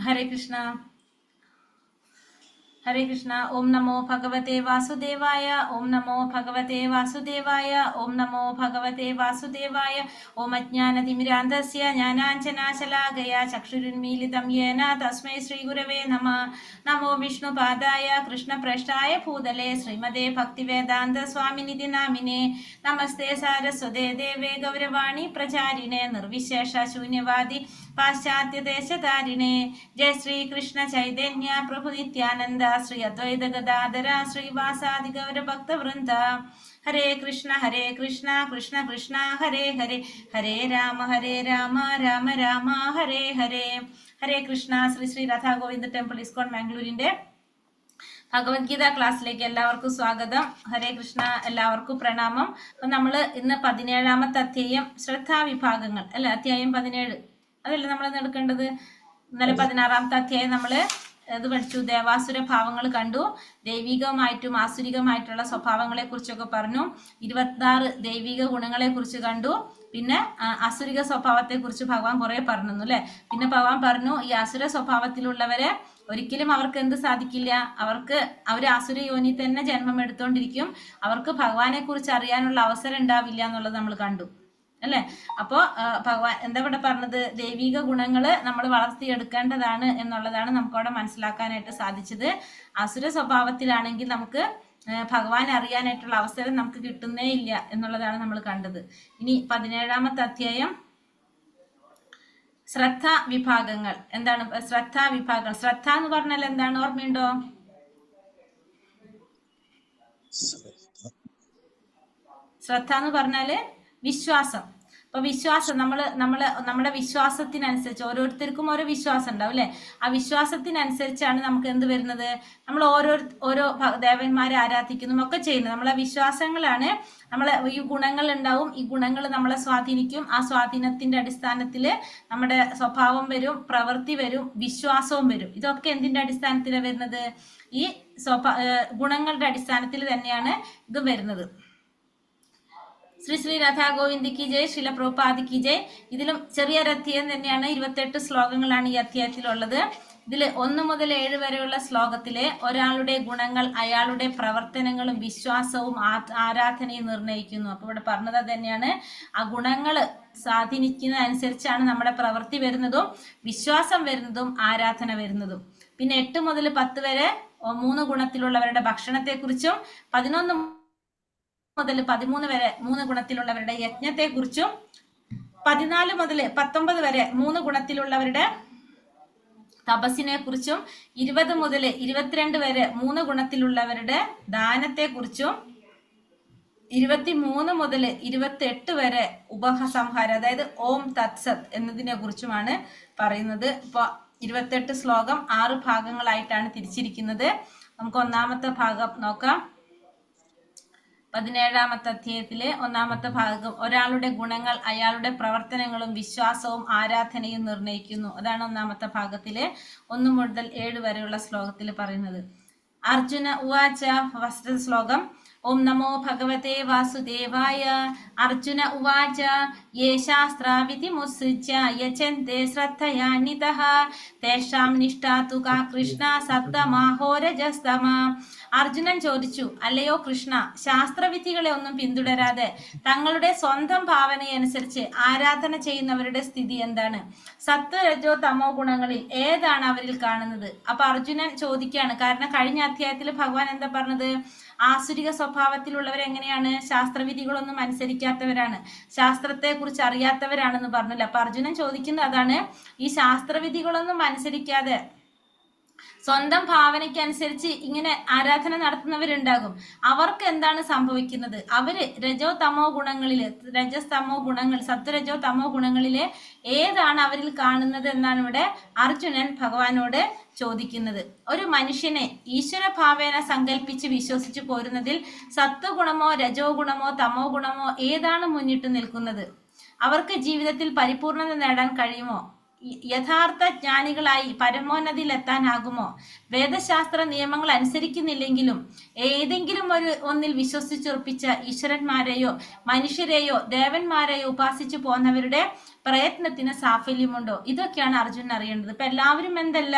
हरे कृष्णा हरे कृष्णा। ओम नमो भगवते वासुदेवाय। ओम नमो भगवते वासुदेवाय। ओम नमो भगवते वासुदेवाय। ओम अज्ञानतिमिरान्धस्य ज्ञानाञ्जनाशलाकया चक्षुरुन्मीलितं येन तस्मै श्रीगुरवे नमः। नमो विष्णुपादाय कृष्णप्रेष्ठाय भूतले श्रीमते भक्तिवेदान्तस्वामिनिधि नामिने। नमस्ते सारस्वते देवे गौरवाणी प्रचारिणे निर्विशेष शून्यवादी पाश्चात्य देशधारिणे। जय श्री कृष्ण चैतन्य प्रभु नित्यानंद श्री अद्वैत गदाधर श्रीवासादि गौर भक्त वृंद। हरे कृष्ण कृष्ण कृष्ण हरे हरे, हरे राम राम राम हरे हरे। ഹരേ കൃഷ്ണ. ശ്രീ ശ്രീ രാധാ ഗോവിന്ദ ടെമ്പിൾ ഇസ്കോൺ മാംഗ്ലൂരിന്റെ ഭഗവത്ഗീത ക്ലാസ്സിലേക്ക് എല്ലാവർക്കും സ്വാഗതം. ഹരേ കൃഷ്ണ. എല്ലാവർക്കും പ്രണാമം. അപ്പൊ നമ്മള് ഇന്ന് 17ാമത്തെ അധ്യായം ശ്രദ്ധാവിഭാഗങ്ങൾ അല്ലെ, അധ്യായം 17 അതല്ലേ നമ്മൾ എടുക്കേണ്ടത്. ഇന്നലെ 16ാമത്തെ അധ്യായം നമ്മള് ഇത് പഠിച്ചു. ദേവാസുര ഭാവങ്ങൾ കണ്ടു. ദൈവികമായിട്ടും ആസുരികമായിട്ടുള്ള സ്വഭാവങ്ങളെ കുറിച്ചൊക്കെ പറഞ്ഞു. 26 ദൈവിക ഗുണങ്ങളെ കുറിച്ച് കണ്ടു. പിന്നെ അസുരിക സ്വഭാവത്തെ കുറിച്ച് ഭഗവാൻ കുറെ പറഞ്ഞു അല്ലെ. പിന്നെ ഭഗവാൻ പറഞ്ഞു ഈ അസുര സ്വഭാവത്തിലുള്ളവരെ ഒരിക്കലും അവർക്ക് എന്ത് സാധിക്കില്ല, അവർ അസുര യോനി തന്നെ ജന്മം എടുത്തോണ്ടിരിക്കും. അവർക്ക് ഭഗവാനെ കുറിച്ച് അറിയാനുള്ള അവസരം ഉണ്ടാവില്ല എന്നുള്ളത് നമ്മൾ കണ്ടു അല്ലെ. അപ്പോ ഭഗവാൻ എന്താ ഇവിടെ പറഞ്ഞത്, ദൈവിക ഗുണങ്ങള് നമ്മൾ വളർത്തിയെടുക്കേണ്ടതാണ് എന്നുള്ളതാണ് നമുക്കവിടെ മനസ്സിലാക്കാനായിട്ട് സാധിച്ചത്. അസുര സ്വഭാവത്തിലാണെങ്കിൽ നമുക്ക് ഭഗവാൻ അറിയാനായിട്ടുള്ള അവസരം നമുക്ക് കിട്ടുന്നേ ഇല്ല എന്നുള്ളതാണ് നമ്മൾ കണ്ടത്. ഇനി 17ാമത്തെ അധ്യായം ശ്രദ്ധ വിഭാഗങ്ങൾ. എന്താണ് ശ്രദ്ധാ വിഭാഗങ്ങൾ? ശ്രദ്ധ എന്ന് പറഞ്ഞാൽ എന്താണ്, ഓർമ്മയുണ്ടോ? ശ്രദ്ധ എന്ന് പറഞ്ഞാല് വിശ്വാസം. അപ്പൊ വിശ്വാസം നമ്മുടെ വിശ്വാസത്തിനനുസരിച്ച് ഓരോരുത്തർക്കും ഓരോ വിശ്വാസം ഉണ്ടാവും അല്ലെ. ആ വിശ്വാസത്തിനനുസരിച്ചാണ് നമുക്ക് എന്ത് വരുന്നത്, നമ്മൾ ഓരോ ദേവന്മാരെ ആരാധിക്കുന്നതും ഒക്കെ ചെയ്യുന്നത്. നമ്മളെ വിശ്വാസങ്ങളാണ്. ഈ ഗുണങ്ങൾ ഉണ്ടാവും. ഈ ഗുണങ്ങൾ നമ്മളെ സ്വാധീനിക്കും. ആ സ്വാധീനത്തിന്റെ അടിസ്ഥാനത്തിൽ നമ്മുടെ സ്വഭാവം വരും, പ്രവൃത്തി വരും, വിശ്വാസവും വരും. ഇതൊക്കെ എന്തിന്റെ അടിസ്ഥാനത്തിലാണ് വരുന്നത്? ഈ ഗുണങ്ങളുടെ അടിസ്ഥാനത്തിൽ തന്നെയാണ് ഇത് വരുന്നത്. ശ്രീ ശ്രീ രാധാ ഗോവിന്ദ് കി ജയ്, ശില പ്രഭുപാദ് കി ജയ്. ഇതിലും ചെറിയൊരു അധ്യായം തന്നെയാണ്. 28 ശ്ലോകങ്ങളാണ് ഈ അധ്യായത്തിലുള്ളത്. ഇതിൽ 1 മുതൽ 7 വരെയുള്ള ശ്ലോകത്തിലെ ഒരാളുടെ ഗുണങ്ങൾ അയാളുടെ പ്രവർത്തനങ്ങളും വിശ്വാസവും ആരാധനയും നിർണ്ണയിക്കുന്നു. അപ്പൊ ഇവിടെ പറഞ്ഞത് തന്നെയാണ്, ആ ഗുണങ്ങൾ സ്വാധീനിക്കുന്നതനുസരിച്ചാണ് നമ്മുടെ പ്രവൃത്തി വരുന്നതും വിശ്വാസം വരുന്നതും ആരാധന വരുന്നതും. പിന്നെ 8 മുതൽ 10 വരെ 3 ഗുണത്തിലുള്ളവരുടെ ഭക്ഷണത്തെക്കുറിച്ചും 11 മുതൽ 13 വരെ 3 ഗുണത്തിലുള്ളവരുടെ യജ്ഞത്തെ കുറിച്ചും 14 മുതൽ 19 വരെ 3 ഗുണത്തിലുള്ളവരുടെ തപസ്സിനെ കുറിച്ചും 20 മുതൽ 22 വരെ 3 ഗുണത്തിലുള്ളവരുടെ ദാനത്തെ കുറിച്ചും 23 മുതൽ 28 വരെ ഉപസംഹാരം, അതായത് ഓം തത്സത് എന്നതിനെ കുറിച്ചുമാണ് പറയുന്നത്. ഇപ്പൊ 28 ശ്ലോകം 6 ഭാഗങ്ങളായിട്ടാണ് തിരിച്ചിരിക്കുന്നത്. നമുക്ക് ഒന്നാമത്തെ ഭാഗം നോക്കാം. 17ാമത്തെ അധ്യായത്തിലെ 1ാമത്തെ ഭാഗം, ഒരാളുടെ ഗുണങ്ങൾ അയാളുടെ പ്രവർത്തനങ്ങളും വിശ്വാസവും ആരാധനയും നിർണ്ണയിക്കുന്നു. അതാണ് 1ാമത്തെ ഭാഗത്തിലെ 1 മുതൽ 7 വരെയുള്ള ശ്ലോകത്തിൽ പറയുന്നത്. അർജുന ഉവാച. ഫസ്റ്റ് ശ്ലോകം. ഓം നമോ ഭഗവതേ വാസുദേവായ. അർജുന ഉവാച. യേ ശാസ്ത്രാവിധി മുത്സൃജ്യ യജന്തെ ശ്രദ്ധയാന്വിതഃ തേഷാം നിഷ്ഠാ തു കാ കൃഷ്ണ സപ്തമാഹോരജസ്തമ. അർജുനൻ ചോദിച്ചു, അല്ലയോ കൃഷ്ണ, ശാസ്ത്രവിധികളെ ഒന്നും പിന്തുടരാതെ തങ്ങളുടെ സ്വന്തം ഭാവനയനുസരിച്ച് ആരാധന ചെയ്യുന്നവരുടെ സ്ഥിതി എന്താണ്? സത്വ രജോ തമോ ഗുണങ്ങളിൽ ഏതാണ് അവരിൽ കാണുന്നത്? അപ്പൊ അർജുനൻ ചോദിക്കുകയാണ്. കാരണം കഴിഞ്ഞ അധ്യായത്തിൽ ഭഗവാൻ എന്താ പറഞ്ഞത്? ആസുരിക സ്വഭാവത്തിലുള്ളവർ എങ്ങനെയാണ്? ശാസ്ത്രവിധികളൊന്നും അനുസരിക്കാത്തവരാണ്, ശാസ്ത്രത്തെ കുറിച്ച് അറിയാത്തവരാണെന്ന് പറഞ്ഞില്ല. അപ്പൊ അർജുനൻ ചോദിക്കുന്നത് അതാണ്. ഈ ശാസ്ത്രവിധികളൊന്നും അനുസരിക്കാതെ സ്വന്തം ഭാവനയ്ക്കനുസരിച്ച് ഇങ്ങനെ ആരാധന നടത്തുന്നവരുണ്ടാകും. അവർക്ക് എന്താണ് സംഭവിക്കുന്നത്? അവര് രജോ തമോ ഗുണങ്ങളില്, രജസ്തമോ ഗുണങ്ങൾ, സത്വരജോ തമോ ഗുണങ്ങളിലെ ഏതാണ് അവരിൽ കാണുന്നത് എന്നാണ് ഇവിടെ അർജുനൻ ഭഗവാനോട് ചോദിക്കുന്നത്. ഒരു മനുഷ്യനെ ഈശ്വര ഭാവേന സങ്കല്പിച്ച് വിശ്വസിച്ചു പോരുന്നതിൽ സത്വഗുണമോ രജോ ഗുണമോ തമോ ഗുണമോ ഏതാണ് മുന്നിട്ട് നിൽക്കുന്നത്? അവർക്ക് ജീവിതത്തിൽ പരിപൂർണത നേടാൻ കഴിയുമോ? യഥാർത്ഥ ജ്ഞാനികളായി പരമോന്നതിയിലെത്താനാകുമോ? വേദശാസ്ത്ര നിയമങ്ങൾ അനുസരിക്കുന്നില്ലെങ്കിലും ഏതെങ്കിലും ഒന്നിൽ വിശ്വസിച്ചുറപ്പിച്ച ഈശ്വരന്മാരെയോ മനുഷ്യരെയോ ദേവന്മാരെയോ ഉപാസിച്ചു പോന്നവരുടെ പ്രയത്നത്തിന് സാഫല്യമുണ്ടോ? ഇതൊക്കെയാണ് അർജുനൻ അറിയേണ്ടത്. ഇപ്പൊ എല്ലാവരും എന്തല്ല,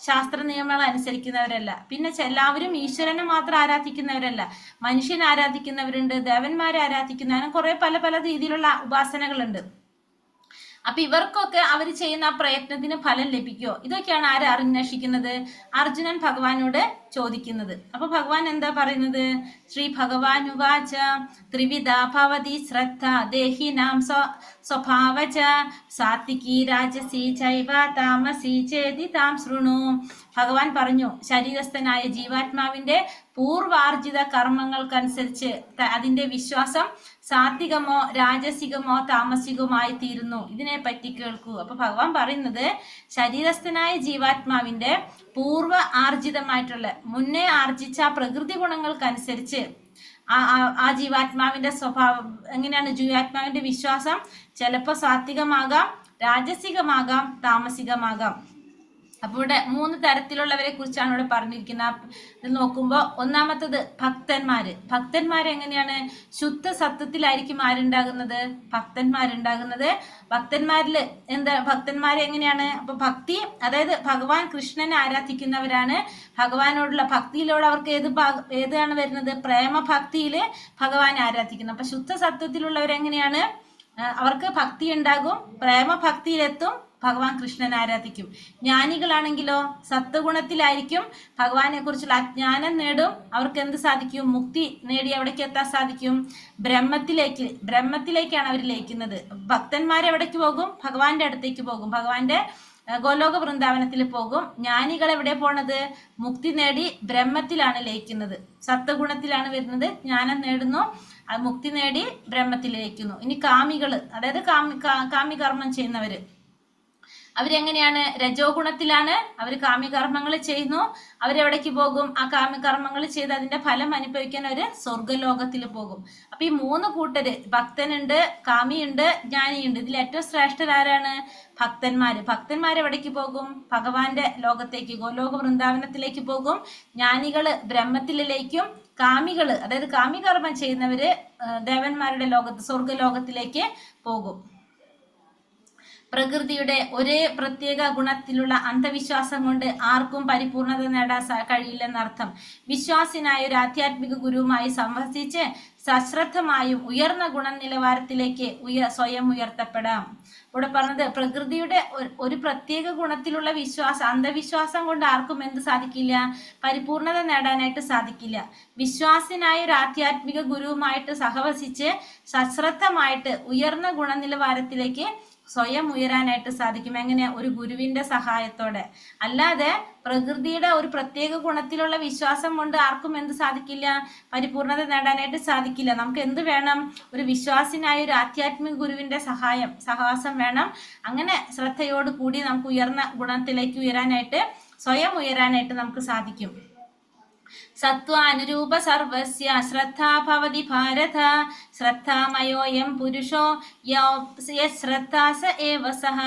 ശാസ്ത്ര നിയമങ്ങൾ അനുസരിക്കുന്നവരല്ല. പിന്നെ എല്ലാവരും ഈശ്വരനെ മാത്രം ആരാധിക്കുന്നവരല്ല, മനുഷ്യനെ ആരാധിക്കുന്നവരുണ്ട്, ദേവന്മാരെ ആരാധിക്കുന്നവരും കുറെ പല പല രീതിയിലുള്ള ഉപാസനകളുണ്ട്. അപ്പൊ ഇവർക്കൊക്കെ അവർ ചെയ്യുന്ന ആ പ്രയത്നത്തിന് ഫലം ലഭിക്കുമോ? ഇതൊക്കെയാണ് ആര് അന്വേഷിക്കുന്നത്? അർജുനൻ ഭഗവാനോട് ചോദിക്കുന്നത്. അപ്പൊ ഭഗവാൻ എന്താ പറയുന്നത്? ശ്രീ ഭഗവാൻ ഉവാച ത്രിവിധ ഭവതി ശ്രദ്ധ ദേഹിനാം സ്വഭാവച സാത്വികി രാജസി ചൈവ താമസി ചേതി താം ശൃണു. ഭഗവാൻ പറഞ്ഞു, ശരീരസ്ഥനായ ജീവാത്മാവിന്റെ പൂർവാർജിത കർമ്മങ്ങൾക്കനുസരിച്ച് അതിന്റെ വിശ്വാസം സാത്വികമോ രാജസികമോ താമസികമായി തീരുന്നു. ഇതിനെപ്പറ്റി കേൾക്കൂ. അപ്പൊ ഭഗവാൻ പറയുന്നത്, ശരീരസ്ഥനായ ജീവാത്മാവിന്റെ പൂർവ്വ ആർജിതമായിട്ടുള്ള മുന്നേ ആർജിച്ച പ്രകൃതി ഗുണങ്ങൾക്കനുസരിച്ച് ആ ജീവാത്മാവിന്റെ സ്വഭാവം എങ്ങനെയാണ്? ജീവാത്മാവിന്റെ വിശ്വാസം ചിലപ്പോൾ സാത്വികമാകാം, രാജസികമാകാം, താമസികമാകാം. അപ്പോൾ ഇവിടെ 3 തരത്തിലുള്ളവരെ കുറിച്ചാണ് ഇവിടെ പറഞ്ഞിരിക്കുന്നത്. ഇത് നോക്കുമ്പോൾ ഒന്നാമത്തത് ഭക്തന്മാര് എങ്ങനെയാണ്? ശുദ്ധ സത്വത്തിലായിരിക്കും ആരുണ്ടാകുന്നത്? ഭക്തന്മാരുണ്ടാകുന്നത്. ഭക്തന്മാരില് ഭക്തന്മാരെ എങ്ങനെയാണ്? അപ്പൊ ഭക്തി, അതായത് ഭഗവാൻ കൃഷ്ണനെ ആരാധിക്കുന്നവരാണ്. ഭഗവാനോടുള്ള ഭക്തിയിലൂടെ അവർക്ക് ഏതാണ് വരുന്നത്? പ്രേമഭക്തിയില് ഭഗവാനെ ആരാധിക്കുന്നത്. അപ്പൊ ശുദ്ധ സത്വത്തിലുള്ളവരെങ്ങനെയാണ്? അവർക്ക് ഭക്തി ഉണ്ടാകും, പ്രേമഭക്തിയിലെത്തും, ഭഗവാൻ കൃഷ്ണനെ ആരാധിക്കും. ജ്ഞാനികളാണെങ്കിലോ സത്വഗുണത്തിലായിരിക്കും, ഭഗവാനെ കുറിച്ചുള്ള അജ്ഞാനം നേടും, അവർക്ക് എന്ത് സാധിക്കും? മുക്തി നേടി എവിടേക്ക് എത്താൻ സാധിക്കും? ബ്രഹ്മത്തിലേക്കാണ് അവർ ലയിക്കുന്നത്. ഭക്തന്മാരെവിടേക്ക് പോകും? ഭഗവാന്റെ അടുത്തേക്ക് പോകും, ഭഗവാന്റെ ഗോലോക വൃന്ദാവനത്തിൽ പോകും. ജ്ഞാനികൾ എവിടെ പോണത്? മുക്തി നേടി ബ്രഹ്മത്തിലാണ് ലയിക്കുന്നത്. സത്വഗുണത്തിലാണ് വരുന്നത്, ജ്ഞാനം നേടുന്നു, മുക്തി നേടി ബ്രഹ്മത്തിൽ ലയിക്കുന്നു. ഇനി കാമികള്, അതായത് കാമികർമ്മം ചെയ്യുന്നവര്, അവരെങ്ങനെയാണ്? രജോ ഗുണത്തിലാണ് അവർ കാമ്യകർമ്മങ്ങൾ ചെയ്യുന്നു. അവരെവിടേക്ക് പോകും? ആ കാമ്യകർമ്മങ്ങൾ ചെയ്ത് അതിന്റെ ഫലം അനുഭവിക്കാൻ അവര് സ്വർഗലോകത്തിൽ പോകും. അപ്പൊ ഈ 3 കൂട്ടര്, ഭക്തനുണ്ട്, കാമിയുണ്ട്, ജ്ഞാനിയുണ്ട്. ഇതിൽ ഏറ്റവും ശ്രേഷ്ഠരാരാണ്? ഭക്തന്മാരെവിടേക്ക് പോകും? ഭഗവാന്റെ ലോകത്തേക്ക്, ഗോലോക വൃന്ദാവനത്തിലേക്ക് പോകും. ജ്ഞാനികള് ബ്രഹ്മത്തിലേക്കും, കാമികള്, അതായത് കാമ്യകർമ്മം ചെയ്യുന്നവര് ദേവന്മാരുടെ ലോകത്ത്, സ്വർഗലോകത്തിലേക്ക് പോകും. പ്രകൃതിയുടെ ഒരേ പ്രത്യേക ഗുണത്തിലുള്ള അന്ധവിശ്വാസം കൊണ്ട് ആർക്കും പരിപൂർണത നേടാൻ കഴിയില്ലെന്നർത്ഥം. വിശ്വാസിനായ ഒരു ആധ്യാത്മിക ഗുരുവുമായി സംവസിച്ച് സശ്രദ്ധമായും ഉയർന്ന ഗുണനിലവാരത്തിലേക്ക് സ്വയം ഉയർത്തപ്പെടാം. ഇവിടെ പറഞ്ഞത്, പ്രകൃതിയുടെ ഒരു പ്രത്യേക ഗുണത്തിലുള്ള അന്ധവിശ്വാസം കൊണ്ട് ആർക്കും എന്ത് സാധിക്കില്ല? പരിപൂർണത നേടാനായിട്ട് സാധിക്കില്ല. വിശ്വാസിനായ ഒരു ആധ്യാത്മിക ഗുരുവുമായിട്ട് സഹവസിച്ച് സശ്രദ്ധമായിട്ട് ഉയർന്ന ഗുണനിലവാരത്തിലേക്ക് സ്വയം ഉയരാനായിട്ട് സാധിക്കും. എങ്ങനെ? ഒരു ഗുരുവിന്റെ സഹായത്തോടെ. അല്ലാതെ പ്രകൃതിയുടെ ഒരു പ്രത്യേക ഗുണത്തിലുള്ള വിശ്വാസം കൊണ്ട് ആർക്കും എന്ത് സാധിക്കില്ല? പരിപൂർണത നേടാനായിട്ട് സാധിക്കില്ല. നമുക്ക് എന്ത് വേണം? ഒരു വിശ്വാസിനായ ഒരു ആധ്യാത്മിക ഗുരുവിന്റെ സഹവാസം വേണം. അങ്ങനെ ശ്രദ്ധയോട് കൂടി നമുക്ക് ഉയർന്ന ഗുണത്തിലേക്ക് ഉയരാനായിട്ട്, സ്വയം ഉയരാനായിട്ട് നമുക്ക് സാധിക്കും. സത്വാനുരൂപ സർവസ്യ ശ്രദ്ധാ ഭവതി ഭാരത ശ്രദ്ധാമയോയം പുരുഷോ ശ്രദ്ധാസ ഏവ സഹ.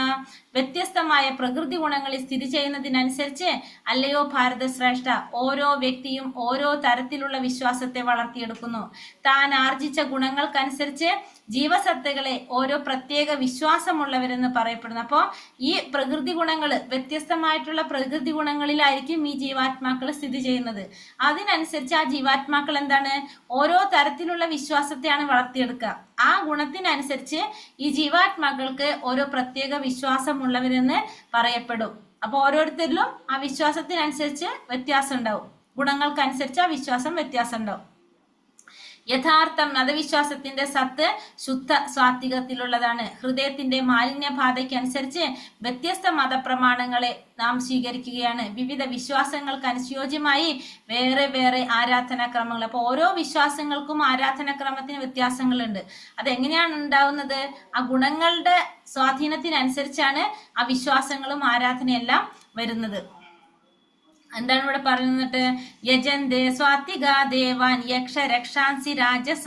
വ്യത്യസ്തമായ പ്രകൃതി ഗുണങ്ങളിൽ സ്ഥിതി ചെയ്യുന്നതിനനുസരിച്ച് അല്ലയോ ഭാരത ശ്രേഷ്ഠ, ഓരോ വ്യക്തിയും ഓരോ തരത്തിലുള്ള വിശ്വാസത്തെ വളർത്തിയെടുക്കുന്നു. താൻ ആർജിച്ച ഗുണങ്ങൾക്കനുസരിച്ച് ജീവസത്തകളെ ഓരോ പ്രത്യേക വിശ്വാസമുള്ളവരെന്ന് പറയപ്പെടുന്നു. അപ്പോൾ ഈ പ്രകൃതി ഗുണങ്ങൾ, വ്യത്യസ്തമായിട്ടുള്ള പ്രകൃതി ഗുണങ്ങളിലായിരിക്കും ഈ ജീവാത്മാക്കൾ സ്ഥിതി ചെയ്യുന്നത്. അതിനനുസരിച്ച് ആ ജീവാത്മാക്കൾ എന്താണ്? ഓരോ തരത്തിലുള്ള വിശ്വാസത്തെയാണ് വളർത്തിയെടുക്കുക. ആ ഗുണത്തിനനുസരിച്ച് ഈ ജീവാത്മാക്കൾക്ക് ഓരോ പ്രത്യേക വിശ്വാസമുള്ളവരെന്ന് പറയപ്പെടും. അപ്പൊ ഓരോരുത്തരിലും ആ വിശ്വാസത്തിനനുസരിച്ച് വ്യത്യാസം ഉണ്ടാവും. ഗുണങ്ങൾക്കനുസരിച്ച് ആ വിശ്വാസം വ്യത്യാസം ഉണ്ടാവും. യഥാർത്ഥം മതവിശ്വാസത്തിന്റെ സത്ത് ശുദ്ധ സാത്വികത്തിലുള്ളതാണ്. ഹൃദയത്തിന്റെ മാലിന്യബാധയ്ക്കനുസരിച്ച് വ്യത്യസ്ത മതപ്രമാണങ്ങളെ നാം സ്വീകരിക്കുകയാണ്. വിവിധ വിശ്വാസങ്ങൾക്ക് അനുയോജ്യമായി വേറെ വേറെ ആരാധനാക്രമങ്ങൾ. അപ്പോൾ ഓരോ വിശ്വാസങ്ങൾക്കും ആരാധനാക്രമത്തിന് വ്യത്യാസങ്ങളുണ്ട്. അതെങ്ങനെയാണ് ഉണ്ടാവുന്നത്? ആ ഗുണങ്ങളുടെ സ്വാധീനത്തിനനുസരിച്ചാണ് ആ വിശ്വാസങ്ങളും ആരാധനയെല്ലാം വരുന്നത്. എന്താണ് ഇവിടെ പറയുന്നത്? യജന്തേ സ്വാത്വിക ദേവാൻ യക്ഷ രക്ഷാംസി രാജസ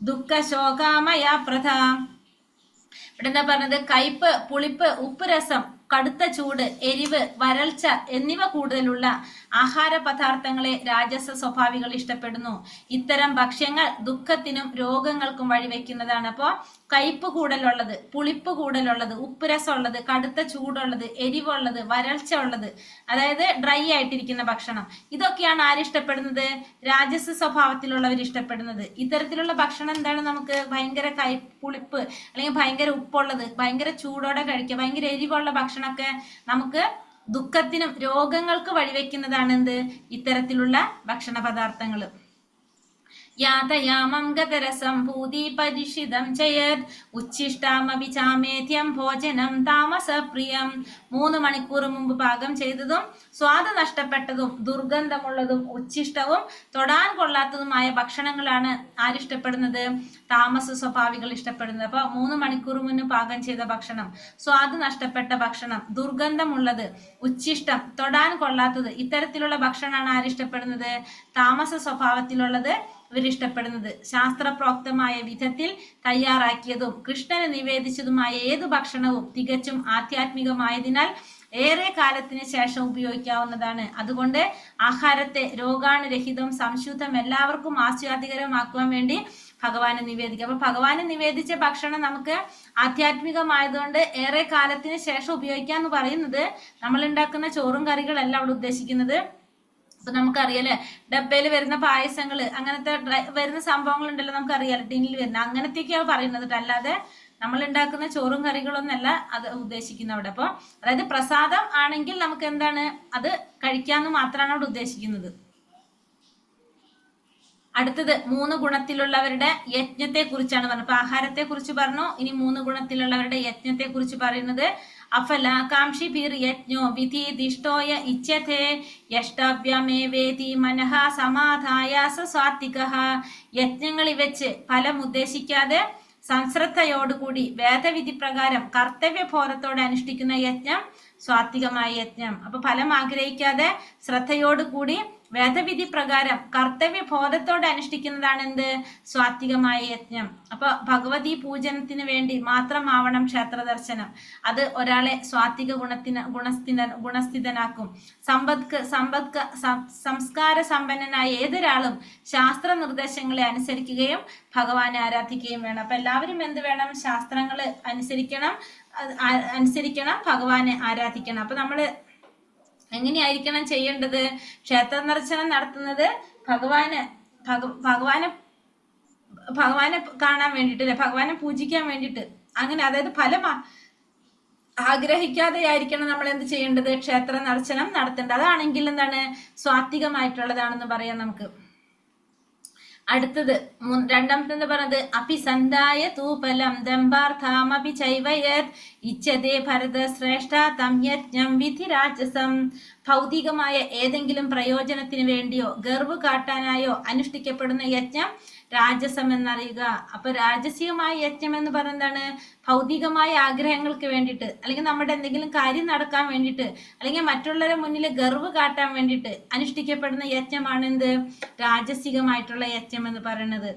ദുഃഖശോകാമയ പ്രഥ. ഇവിടെ എന്താ പറഞ്ഞത്? കയ്പ്, പുളിപ്പ്, ഉപ്പ് രസം, കടുത്ത ചൂട്, എരിവ്, വരൾച്ച എന്നിവ കൂടുതലുള്ള ആഹാര പദാർത്ഥങ്ങളെ രാജസ സ്വഭാവികൾ ഇഷ്ടപ്പെടുന്നു. ഇത്തരം ഭക്ഷ്യങ്ങൾ ദുഃഖത്തിനും രോഗങ്ങൾക്കും വഴിവെക്കുന്നതാണ്. അപ്പോൾ കയ്പ് കൂടുതലുള്ളത്, പുളിപ്പ് കൂടുതലുള്ളത്, ഉപ്പ് രസമുള്ളത്, കടുത്ത ചൂടുള്ളത്, എരിവുള്ളത്, വരൾച്ച ഉള്ളത്, അതായത് ഡ്രൈ ആയിട്ടിരിക്കുന്ന ഭക്ഷണം, ഇതൊക്കെയാണ് ആരിഷ്ടപ്പെടുന്നത്? രാജസ സ്വഭാവത്തിലുള്ളവർ ഇഷ്ടപ്പെടുന്നത്. ഇത്തരത്തിലുള്ള ഭക്ഷണം എന്താണ്? നമുക്ക് ഭയങ്കര പുളിപ്പ് അല്ലെങ്കിൽ ഭയങ്കര ഉപ്പുള്ളത്, ഭയങ്കര ചൂടോടെ കഴിക്കുക, ഭയങ്കര എരിവുള്ള ഭക്ഷണമൊക്കെ നമുക്ക് ദുഃഖത്തിനും രോഗങ്ങൾക്ക് വഴിവെക്കുന്നതാണ് എന്ത്? ഇത്തരത്തിലുള്ള ഭക്ഷണ പദാർത്ഥങ്ങൾ. യാതയാമം ഗതരസം ഭൂതി പരിഷിതം ചയത് ഉച്ഛിഷ്ടാമപി ചാമേധ്യം ഭോജനം താമസപ്രിയം. 3 മണിക്കൂർ മുമ്പ് പാകം ചെയ്തതും സ്വാദ് നഷ്ടപ്പെട്ടതും ദുർഗന്ധമുള്ളതും ഉച്ഛിഷ്ടവും തൊടാൻ കൊള്ളാത്തതുമായ ഭക്ഷണങ്ങളാണ് ആരിഷ്ടപ്പെടുന്നത്? താമസ സ്വഭാവികൾ ഇഷ്ടപ്പെടുന്നത്. അപ്പൊ 3 മണിക്കൂർ മുന്ന് പാകം ചെയ്ത ഭക്ഷണം, സ്വാദ് നഷ്ടപ്പെട്ട ഭക്ഷണം, ദുർഗന്ധമുള്ളത്, ഉച്ഛിഷ്ടം, തൊടാൻ കൊള്ളാത്തത്, ഇത്തരത്തിലുള്ള ഭക്ഷണമാണ് ആരിഷ്ടപ്പെടുന്നത്? താമസ സ്വഭാവത്തിലുള്ളത് ഇവരിഷ്ടപ്പെടുന്നത്. ശാസ്ത്രപ്രോക്തമായ വിധത്തിൽ തയ്യാറാക്കിയതും കൃഷ്ണന് നിവേദിച്ചതുമായ ഏത് ഭക്ഷണവും തികച്ചും ആധ്യാത്മികമായതിനാൽ ഏറെ കാലത്തിന് ശേഷം ഉപയോഗിക്കാവുന്നതാണ്. അതുകൊണ്ട് ആഹാരത്തെ രോഗാണുരഹിതം സംശുദ്ധം എല്ലാവർക്കും ആസ്വാദികരമാക്കുവാൻ വേണ്ടി ഭഗവാന് നിവേദിക്കുക. അപ്പൊ ഭഗവാന് നിവേദിച്ച ഭക്ഷണം നമുക്ക് ആധ്യാത്മികമായതുകൊണ്ട് ഏറെ കാലത്തിന് ശേഷം ഉപയോഗിക്കാന്ന് പറയുന്നത് നമ്മൾ ഉണ്ടാക്കുന്ന ചോറും കറികളല്ല അവിടെ ഉദ്ദേശിക്കുന്നത്. അപ്പൊ നമുക്കറിയാലേ, ഡബയിൽ വരുന്ന പായസങ്ങള്, അങ്ങനത്തെ വരുന്ന സംഭവങ്ങൾ ഉണ്ടല്ലോ, നമുക്കറിയാലോ, ടിന്നിൽ വരുന്ന അങ്ങനത്തെയൊക്കെയാണ് പറയുന്നത്. അല്ലാതെ നമ്മൾ ഉണ്ടാക്കുന്ന ചോറും കറികളൊന്നല്ല അത് ഉദ്ദേശിക്കുന്നത് അവിടെ. അപ്പൊ അതായത് പ്രസാദം ആണെങ്കിൽ നമുക്ക് എന്താണ് അത് കഴിക്കാന്ന് മാത്രമാണ് അവിടെ ഉദ്ദേശിക്കുന്നത്. അടുത്തത് 3 ഗുണത്തിലുള്ളവരുടെ യജ്ഞത്തെ കുറിച്ചാണ് പറഞ്ഞത്. അപ്പൊ ആഹാരത്തെ കുറിച്ച് പറഞ്ഞു. ഇനി 3 ഗുണത്തിലുള്ളവരുടെ യജ്ഞത്തെ കുറിച്ച് പറയുന്നത് അഫലാകാംക്ഷിഭിർ യജ്ഞോ വിധിദിഷ്ടോയ ഇച്ഛതേ യഷ്ടവ്യമേവേതി മനഃ സമാധായാസ സാത്വികഃ. യജ്ഞങ്ങളിൽ വെച്ച് ഫലം ഉദ്ദേശിക്കാതെ സംശ്രദ്ധയോടുകൂടി വേദവിധി പ്രകാരം കർത്തവ്യബോധത്തോടെ അനുഷ്ഠിക്കുന്ന യജ്ഞം സ്വാത്വികമായ യജ്ഞം. അപ്പൊ ഫലം ആഗ്രഹിക്കാതെ ശ്രദ്ധയോടുകൂടി വേദവിധി പ്രകാരം കർത്തവ്യബോധത്തോടെ അനുഷ്ഠിക്കുന്നതാണ് എന്ത്? സ്വാത്വികമായ യജ്ഞം. അപ്പൊ ഭഗവതി പൂജനത്തിന് വേണ്ടി മാത്രമാവണം ക്ഷേത്ര ദർശനം. അത് ഒരാളെ സ്വാത്വിക ഗുണസ്ഥിതനാക്കും. സംസ്കാര സമ്പന്നനായ ഏതൊരാളും ശാസ്ത്ര നിർദ്ദേശങ്ങളെ അനുസരിക്കുകയും ഭഗവാനെ ആരാധിക്കുകയും വേണം. അപ്പൊ എല്ലാവരും എന്ത് വേണം? ശാസ്ത്രങ്ങൾ അനുസരിക്കണം, ഭഗവാനെ ആരാധിക്കണം. അപ്പൊ നമ്മള് എങ്ങനെയായിരിക്കണം ചെയ്യേണ്ടത്? ക്ഷേത്ര ദർശനം നടത്തുന്നത് ഭഗവാനെ കാണാൻ വേണ്ടിട്ട്, അല്ലെ, ഭഗവാനെ പൂജിക്കാൻ വേണ്ടിട്ട്. അങ്ങനെ, അതായത് ഫലം ആഗ്രഹിക്കാതെ ആയിരിക്കണം നമ്മൾ എന്ത് ചെയ്യേണ്ടത്? ക്ഷേത്ര ദർശനം നടത്തേണ്ടത്. അതാണെങ്കിൽ എന്താണ്? സ്വാത്വികമായിട്ടുള്ളതാണെന്ന് പറയാം നമുക്ക്. അടുത്തത് രണ്ടാമത്തെ പറഞ്ഞത് അഭിസന്ധായ തൂപലം ദമ്പാർത്ഥാമപി ചൈവയത് ഇച്ഛതേ ഭരത ശ്രേഷ്ഠ തം യജ്ഞം വിധി രാജസം. ഭൗതികമായ ഏതെങ്കിലും പ്രയോജനത്തിന് വേണ്ടിയോ ഗർവ് കാട്ടാനായോ അനുഷ്ഠിക്കപ്പെടുന്ന യജ്ഞം രാജസം എന്നറിയുക. അപ്പൊ രാജസികമായ യജ്ഞം എന്ന് പറയുന്നതാണ് ഭൗതികമായ ആഗ്രഹങ്ങൾക്ക് വേണ്ടിയിട്ട്, അല്ലെങ്കിൽ നമ്മുടെ എന്തെങ്കിലും കാര്യം നടക്കാൻ വേണ്ടിയിട്ട്, അല്ലെങ്കിൽ മറ്റുള്ളവരുടെ മുന്നിൽ ഗർവ് കാട്ടാൻ വേണ്ടിയിട്ട് അനുഷ്ഠിക്കപ്പെടുന്ന യജ്ഞമാണ് എന്ത്? രാജസികമായിട്ടുള്ള യജ്ഞം എന്ന് പറയുന്നത്.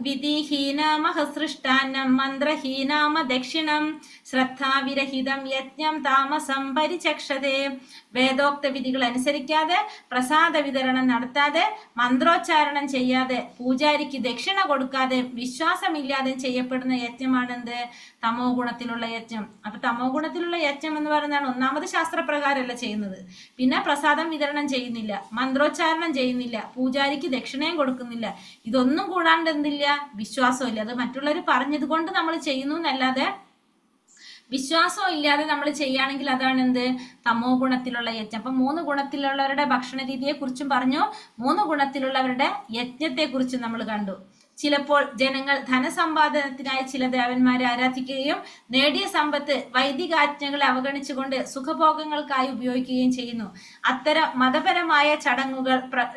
വിധിഹീനമഹസൃഷ്ടാന്നം മന്ത്രഹീനാമ ദക്ഷിണം ശ്രദ്ധാവിരഹിതം യജ്ഞം താമസം പരിചക്ഷതേ. വേദോക്ത വിധികൾ അനുസരിക്കാതെ, പ്രസാദ വിതരണം നടത്താതെ, മന്ത്രോച്ചാരണം ചെയ്യാതെ, പൂജാരിക്ക് ദക്ഷിണ കൊടുക്കാതെ, വിശ്വാസമില്ലാതെ ചെയ്യപ്പെടുന്ന യജ്ഞമാണെന്ത്? തമോ ഗുണത്തിലുള്ള യജ്ഞം. അപ്പൊ തമോ ഗുണത്തിലുള്ള യജ്ഞം എന്ന് പറയുന്നതാണ് ഒന്നാമത് ശാസ്ത്രപ്രകാരമല്ല ചെയ്യുന്നത്. പിന്നെ പ്രസാദം വിതരണം ചെയ്യുന്നില്ല, മന്ത്രോച്ചാരണം ചെയ്യുന്നില്ല, പൂജാരിക്ക് ദക്ഷിണയും കൊടുക്കുന്നില്ല. ഇതൊന്നും കൂടാണ്ട് എന്തില്ല? വിശ്വാസമില്ല. അത് മറ്റുള്ളവർ പറഞ്ഞത് കൊണ്ട് നമ്മൾ ചെയ്യുന്നു എന്നല്ലാതെ വിശ്വാസം ഇല്ലാതെ നമ്മൾ ചെയ്യുകയാണെങ്കിൽ അതാണ് എന്ത്? തമോ ഗുണത്തിലുള്ള യജ്ഞം. അപ്പൊ 3 ഗുണത്തിലുള്ളവരുടെ ഭക്ഷണ രീതിയെ കുറിച്ചും പറഞ്ഞു, 3 ഗുണത്തിലുള്ളവരുടെ യജ്ഞത്തെ കുറിച്ചും നമ്മൾ കണ്ടു. ചിലപ്പോൾ ജനങ്ങൾ ധനസമ്പാദനത്തിനായി ചില ദേവന്മാരെ ആരാധിക്കുകയും നേടിയ സമ്പത്ത് വൈദികാജ്ഞകളെ അവഗണിച്ചുകൊണ്ട് സുഖഭോഗങ്ങൾക്കായി ഉപയോഗിക്കുകയും ചെയ്യുന്നു. അത്തരം മതപരമായ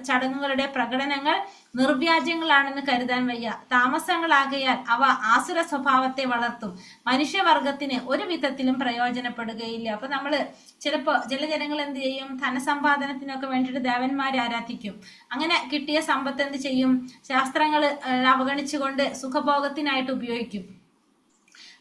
ചടങ്ങുകളുടെ പ്രകടനങ്ങൾ നിർവ്യാജ്യങ്ങളാണെന്ന് കരുതാൻ വയ്യ. താമസങ്ങളാകയാൽ അവ ആസുര സ്വഭാവത്തെ വളർത്തും. മനുഷ്യവർഗത്തിന് ഒരു വിധത്തിലും പ്രയോജനപ്പെടുകയില്ല. അപ്പൊ നമ്മള് ചിലപ്പോ ജനങ്ങൾ എന്ത് ചെയ്യും? ധനസമ്പാദനത്തിനൊക്കെ വേണ്ടിയിട്ട് ദേവന്മാരെ ആരാധിക്കും. അങ്ങനെ കിട്ടിയ സമ്പത്ത് എന്ത് ചെയ്യും? ശാസ്ത്രങ്ങൾ അവഗണിച്ചുകൊണ്ട് സുഖഭോഗത്തിനായിട്ട് ഉപയോഗിക്കും.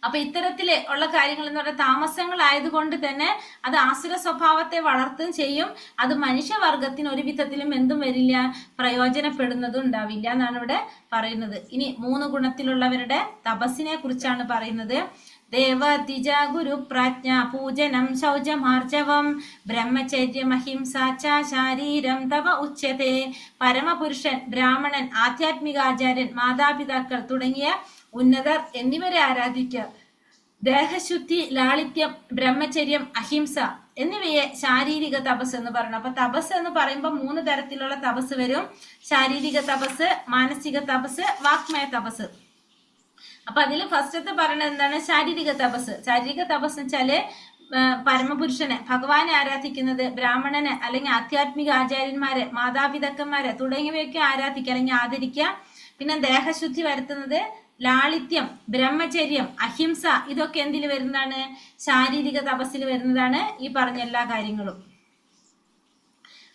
അപ്പൊ ഇത്തരത്തില് ഉള്ള കാര്യങ്ങൾ എന്ന് പറഞ്ഞാൽ താമസങ്ങളായതുകൊണ്ട് തന്നെ അത് ആസുര സ്വഭാവത്തെ വളർത്തുകയും ചെയ്യും. അത് മനുഷ്യവർഗത്തിന് ഒരു വിധത്തിലും എന്തും വരില്ല, പ്രയോജനപ്പെടുന്നതും ഉണ്ടാവില്ല എന്നാണ് ഇവിടെ പറയുന്നത്. ഇനി 3 ഗുണത്തിലുള്ളവരുടെ തപസ്സിനെ കുറിച്ചാണ് പറയുന്നത്. ദേവതിജ ഗുരു പ്രാജ്ഞ പൂജനം ശൗചമാർജവം ബ്രഹ്മചര്യമഹിംസ ച ശാരീരം തവ ഉച്യത്തെ. പരമപുരുഷൻ, ബ്രാഹ്മണൻ, ആധ്യാത്മികാചാര്യൻ, മാതാപിതാക്കൾ തുടങ്ങിയ ഉന്നതർ എന്നിവരെ ആരാധിക്കുക. ദേഹശുദ്ധി, ലാളിത്യം, ബ്രഹ്മചര്യം, അഹിംസ എന്നിവയെ ശാരീരിക തപസ് എന്ന് പറയുന്നു. അപ്പൊ തപസ് എന്ന് പറയുമ്പോൾ 3 തരത്തിലുള്ള തപസ് വരും. ശാരീരിക തപസ്, മാനസിക തപസ്, വാക്മയ തപസ്. അപ്പൊ അതിൽ ഫസ്റ്റത്തെ പറയുന്നത് എന്താണ്? ശാരീരിക തപസ്. ശാരീരിക തപസ് വെച്ചാല് പരമപുരുഷനെ, ഭഗവാനെ ആരാധിക്കുന്നത്, ബ്രാഹ്മണനെ അല്ലെങ്കിൽ ആധ്യാത്മിക ആചാര്യന്മാരെ, മാതാപിതാക്കന്മാരെ തുടങ്ങിയവയൊക്കെ ആരാധിക്കുക അല്ലെങ്കിൽ ആദരിക്കുക. പിന്നെ ദേഹശുദ്ധി വരുത്തുന്നത്, ലാളിത്യം, ബ്രഹ്മചര്യം, അഹിംസ ഇതൊക്കെ എന്തിൽ വരുന്നതാണ്? ശാരീരിക തപസ്സിൽ വരുന്നതാണ് ഈ പറഞ്ഞ എല്ലാ കാര്യങ്ങളും.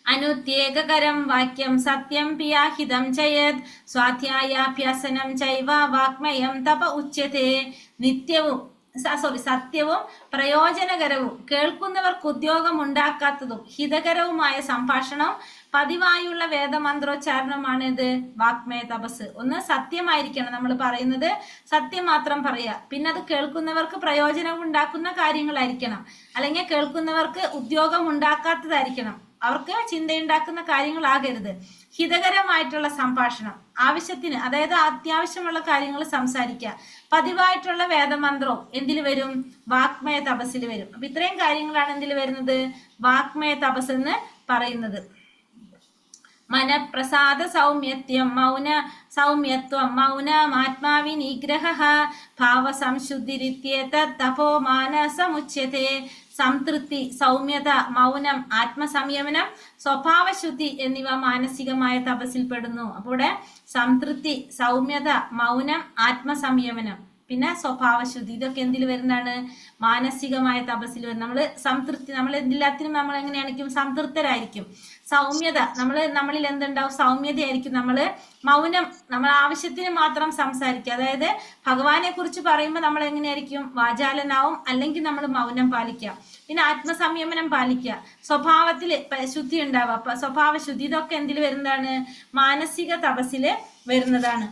അനുത്യേകരം വാക്യം സത്യം പിയാഹിതം ചയത് സ്വാധ്യായാഭ്യസനം ചൈവ വാക്മയം തപ ഉച്യത്തെ. സത്യവും പ്രയോജനകരവും കേൾക്കുന്നവർക്ക് ഉദ്യോഗം ഉണ്ടാക്കാത്തതും ഹിതകരവുമായ സംഭാഷണവും പതിവായുള്ള വേദമന്ത്രോച്ചാരണമാണ് ഇത് വാക്മയ തപസ്. ഒന്ന് സത്യമായിരിക്കണം, നമ്മൾ പറയുന്നത് സത്യം മാത്രം പറയുക. പിന്നെ അത് കേൾക്കുന്നവർക്ക് പ്രയോജനം ഉണ്ടാക്കുന്ന കാര്യങ്ങളായിരിക്കണം, അല്ലെങ്കിൽ കേൾക്കുന്നവർക്ക് ഉദ്യോഗം ഉണ്ടാക്കാത്തതായിരിക്കണം, അവർക്ക് ചിന്തയുണ്ടാക്കുന്ന കാര്യങ്ങളാകരുത്. ഹിതകരമായിട്ടുള്ള സംഭാഷണം, ആവശ്യത്തിന് അതായത് അത്യാവശ്യമുള്ള കാര്യങ്ങൾ സംസാരിക്കുക. പതിവായിട്ടുള്ള വേദമന്ത്രവും എന്തിൽ വരും? വാക്മയ തപസ്സിൽ വരും. അപ്പൊ ഇത്രയും കാര്യങ്ങളാണ് എന്തിൽ വരുന്നത്? വാക്മയ തപസ് എന്ന് പറയുന്നത്. മനഃപ്രസാദ സൗമ്യത്വം മൗനമാത്മാവി നിഗ്രഹ ഭാവസംശുദ്ധിരിത്യേതപോ മാനസമുച്യത്തെ. സംതൃപ്തി, സൗമ്യത, മൗനം, ആത്മസംയമനം, സ്വഭാവശുദ്ധി എന്നിവ മാനസികമായ തപസ്സിൽ പെടുന്നു. അപ്പോൾ ഇവിടെ സംതൃപ്തി, സൗമ്യത, മൗനം, ആത്മസംയമനം, പിന്നെ സ്വഭാവശുദ്ധി ഇതൊക്കെ എന്തിൽ വരുന്നതാണ്? മാനസികമായ തപസ്സിൽ വരും. നമ്മൾ സംതൃപ്തി, നമ്മൾ എല്ലാത്തിനും നമ്മൾ എങ്ങനെയായിരിക്കും? സംതൃപ്തരായിരിക്കും. സൗമ്യത, നമ്മളിൽ എന്തുണ്ടാവും? സൗമ്യതയായിരിക്കും. മൗനം, നമ്മൾ ആവശ്യത്തിന് മാത്രം സംസാരിക്കുക. അതായത് ഭഗവാനെ കുറിച്ച് പറയുമ്പോൾ നമ്മൾ എങ്ങനെയായിരിക്കും? വാചാലനാവും, അല്ലെങ്കിൽ നമ്മൾ മൗനം പാലിക്കുക. പിന്നെ ആത്മസംയമനം പാലിക്കുക, സ്വഭാവത്തിൽ ശുദ്ധി ഉണ്ടാവുക, സ്വഭാവശുദ്ധി ഇതൊക്കെ എന്തിൽ വരുന്നതാണ്? മാനസിക തപസ്സിൽ വരുന്നതാണ്.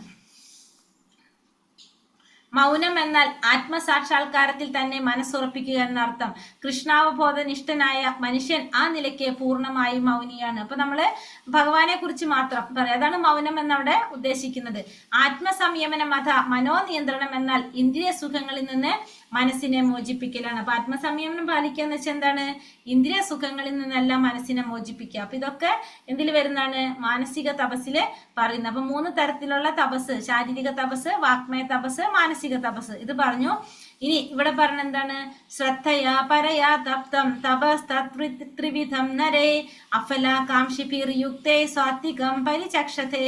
മൗനം എന്നാൽ ആത്മസാക്ഷാത്കാരത്തിൽ തന്നെ മനസ്സുറപ്പിക്കുക എന്നർത്ഥം. കൃഷ്ണാവബോധനിഷ്ഠനായ മനുഷ്യൻ ആ നിലയ്ക്ക് പൂർണ്ണമായും മൗനിയാണ്. അപ്പൊ നമ്മള് ഭഗവാനെ കുറിച്ച് മാത്രം പറയാം, അതാണ് മൗനം എന്നവിടെ ഉദ്ദേശിക്കുന്നത്. ആത്മസംയമനം അഥവാ മനോനിയന്ത്രണം എന്നാൽ ഇന്ദ്രിയ സുഖങ്ങളിൽ നിന്ന് മനസ്സിനെ മോചിപ്പിക്കലാണ്. അപ്പൊ ആത്മസംയമനം പാലിക്കുക എന്ന് വെച്ചാൽ എന്താണ്? ഇന്ദ്രിയ സുഖങ്ങളിൽ നിന്നെല്ലാം മനസ്സിനെ മോചിപ്പിക്കുക. അപ്പൊ ഇതൊക്കെ എന്തിൽ വരുന്നതാണ്? മാനസിക തപസ്സില് പറയുന്നത്. അപ്പൊ 3 തരത്തിലുള്ള തപസ്: ശാരീരിക തപസ്, വാക്മയ തപസ്, മാനസിക തപസ്. ഇത് പറഞ്ഞു. ഇനി ഇവിടെ പറഞ്ഞ എന്താണ്? ശ്രദ്ധയാ പരയാ തപ്തം തപസ്ത്രിവിധം നരേ അഫലാകാംക്ഷിഭിർ യുക്തേ സ്വാത്വികം പരിചക്ഷതേ.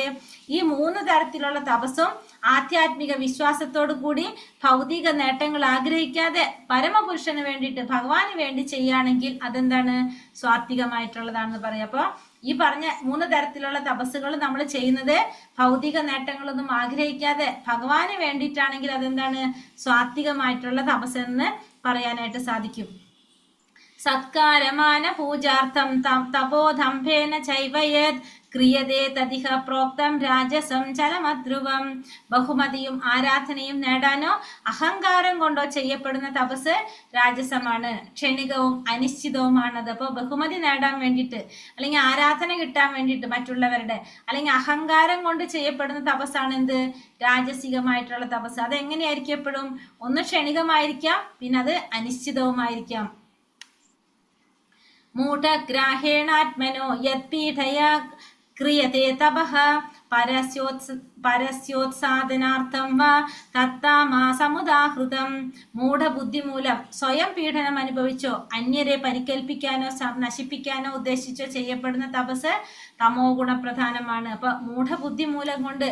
ഈ 3 തരത്തിലുള്ള തപസ്സും ആധ്യാത്മിക വിശ്വാസത്തോടു കൂടി ഭൗതിക നേട്ടങ്ങൾ ആഗ്രഹിക്കാതെ പരമപുരുഷന് വേണ്ടിയിട്ട്, ഭഗവാന് വേണ്ടി ചെയ്യുകയാണെങ്കിൽ അതെന്താണ്? സ്വാത്വികമായിട്ടുള്ളതാണെന്ന് പറയാം. അപ്പൊ ഈ പറഞ്ഞ 3 തരത്തിലുള്ള തപസ്സുകൾ നമ്മൾ ചെയ്യുന്നത് ഭൗതിക നേട്ടങ്ങളൊന്നും ആഗ്രഹിക്കാതെ ഭഗവാന് വേണ്ടിയിട്ടാണെങ്കിൽ അതെന്താണ്? സ്വാത്വികമായിട്ടുള്ള തപസ് എന്ന് പറയാനായിട്ട് സാധിക്കും. സത്കാരമാന പൂജാർത്ഥം തപോധംഭേന ചൈവയത് ക്രിയതേ തദിഹ പ്രോക്തം രാജസം ചലമധ്രുവം. ബഹുമതിയും ആരാധനയും നേടാനോ അഹങ്കാരം കൊണ്ടോ ചെയ്യപ്പെടുന്ന തപസ് രാജസമാണ്, ക്ഷണികവും അനിശ്ചിതവുമാണത്. അപ്പോൾ ബഹുമതി നേടാൻ വേണ്ടിയിട്ട്, അല്ലെങ്കിൽ ആരാധന കിട്ടാൻ വേണ്ടിയിട്ട് മറ്റുള്ളവരുടെ, അല്ലെങ്കിൽ അഹങ്കാരം കൊണ്ട് ചെയ്യപ്പെടുന്ന തപസ്സാണ് എന്ത്? രാജസികമായിട്ടുള്ള തപസ്. അതെങ്ങനെയായിരിക്കും? എപ്പോഴും ഒന്ന് ക്ഷണികമായിരിക്കാം, പിന്നെ അത് അനിശ്ചിതവുമായിരിക്കാം. മൂഢഗ്രാഹേണാത്മനോ യത്പീഠയാ ക്രിയത്തെ തപഃ പരസ്യോത്സാദനാർത്ഥം വാ തത്താമാസമുദാഹൃതം. മൂഢബുദ്ധി മൂലം സ്വയം പീഡനം അനുഭവിച്ചോ അന്യരെ പരിക്കേൽപ്പിക്കാനോ നശിപ്പിക്കാനോ ഉദ്ദേശിച്ചോ ചെയ്യപ്പെടുന്ന തപസ് തമോ ഗുണപ്രധാനമാണ്. അപ്പൊ മൂഢബുദ്ധി മൂലം കൊണ്ട്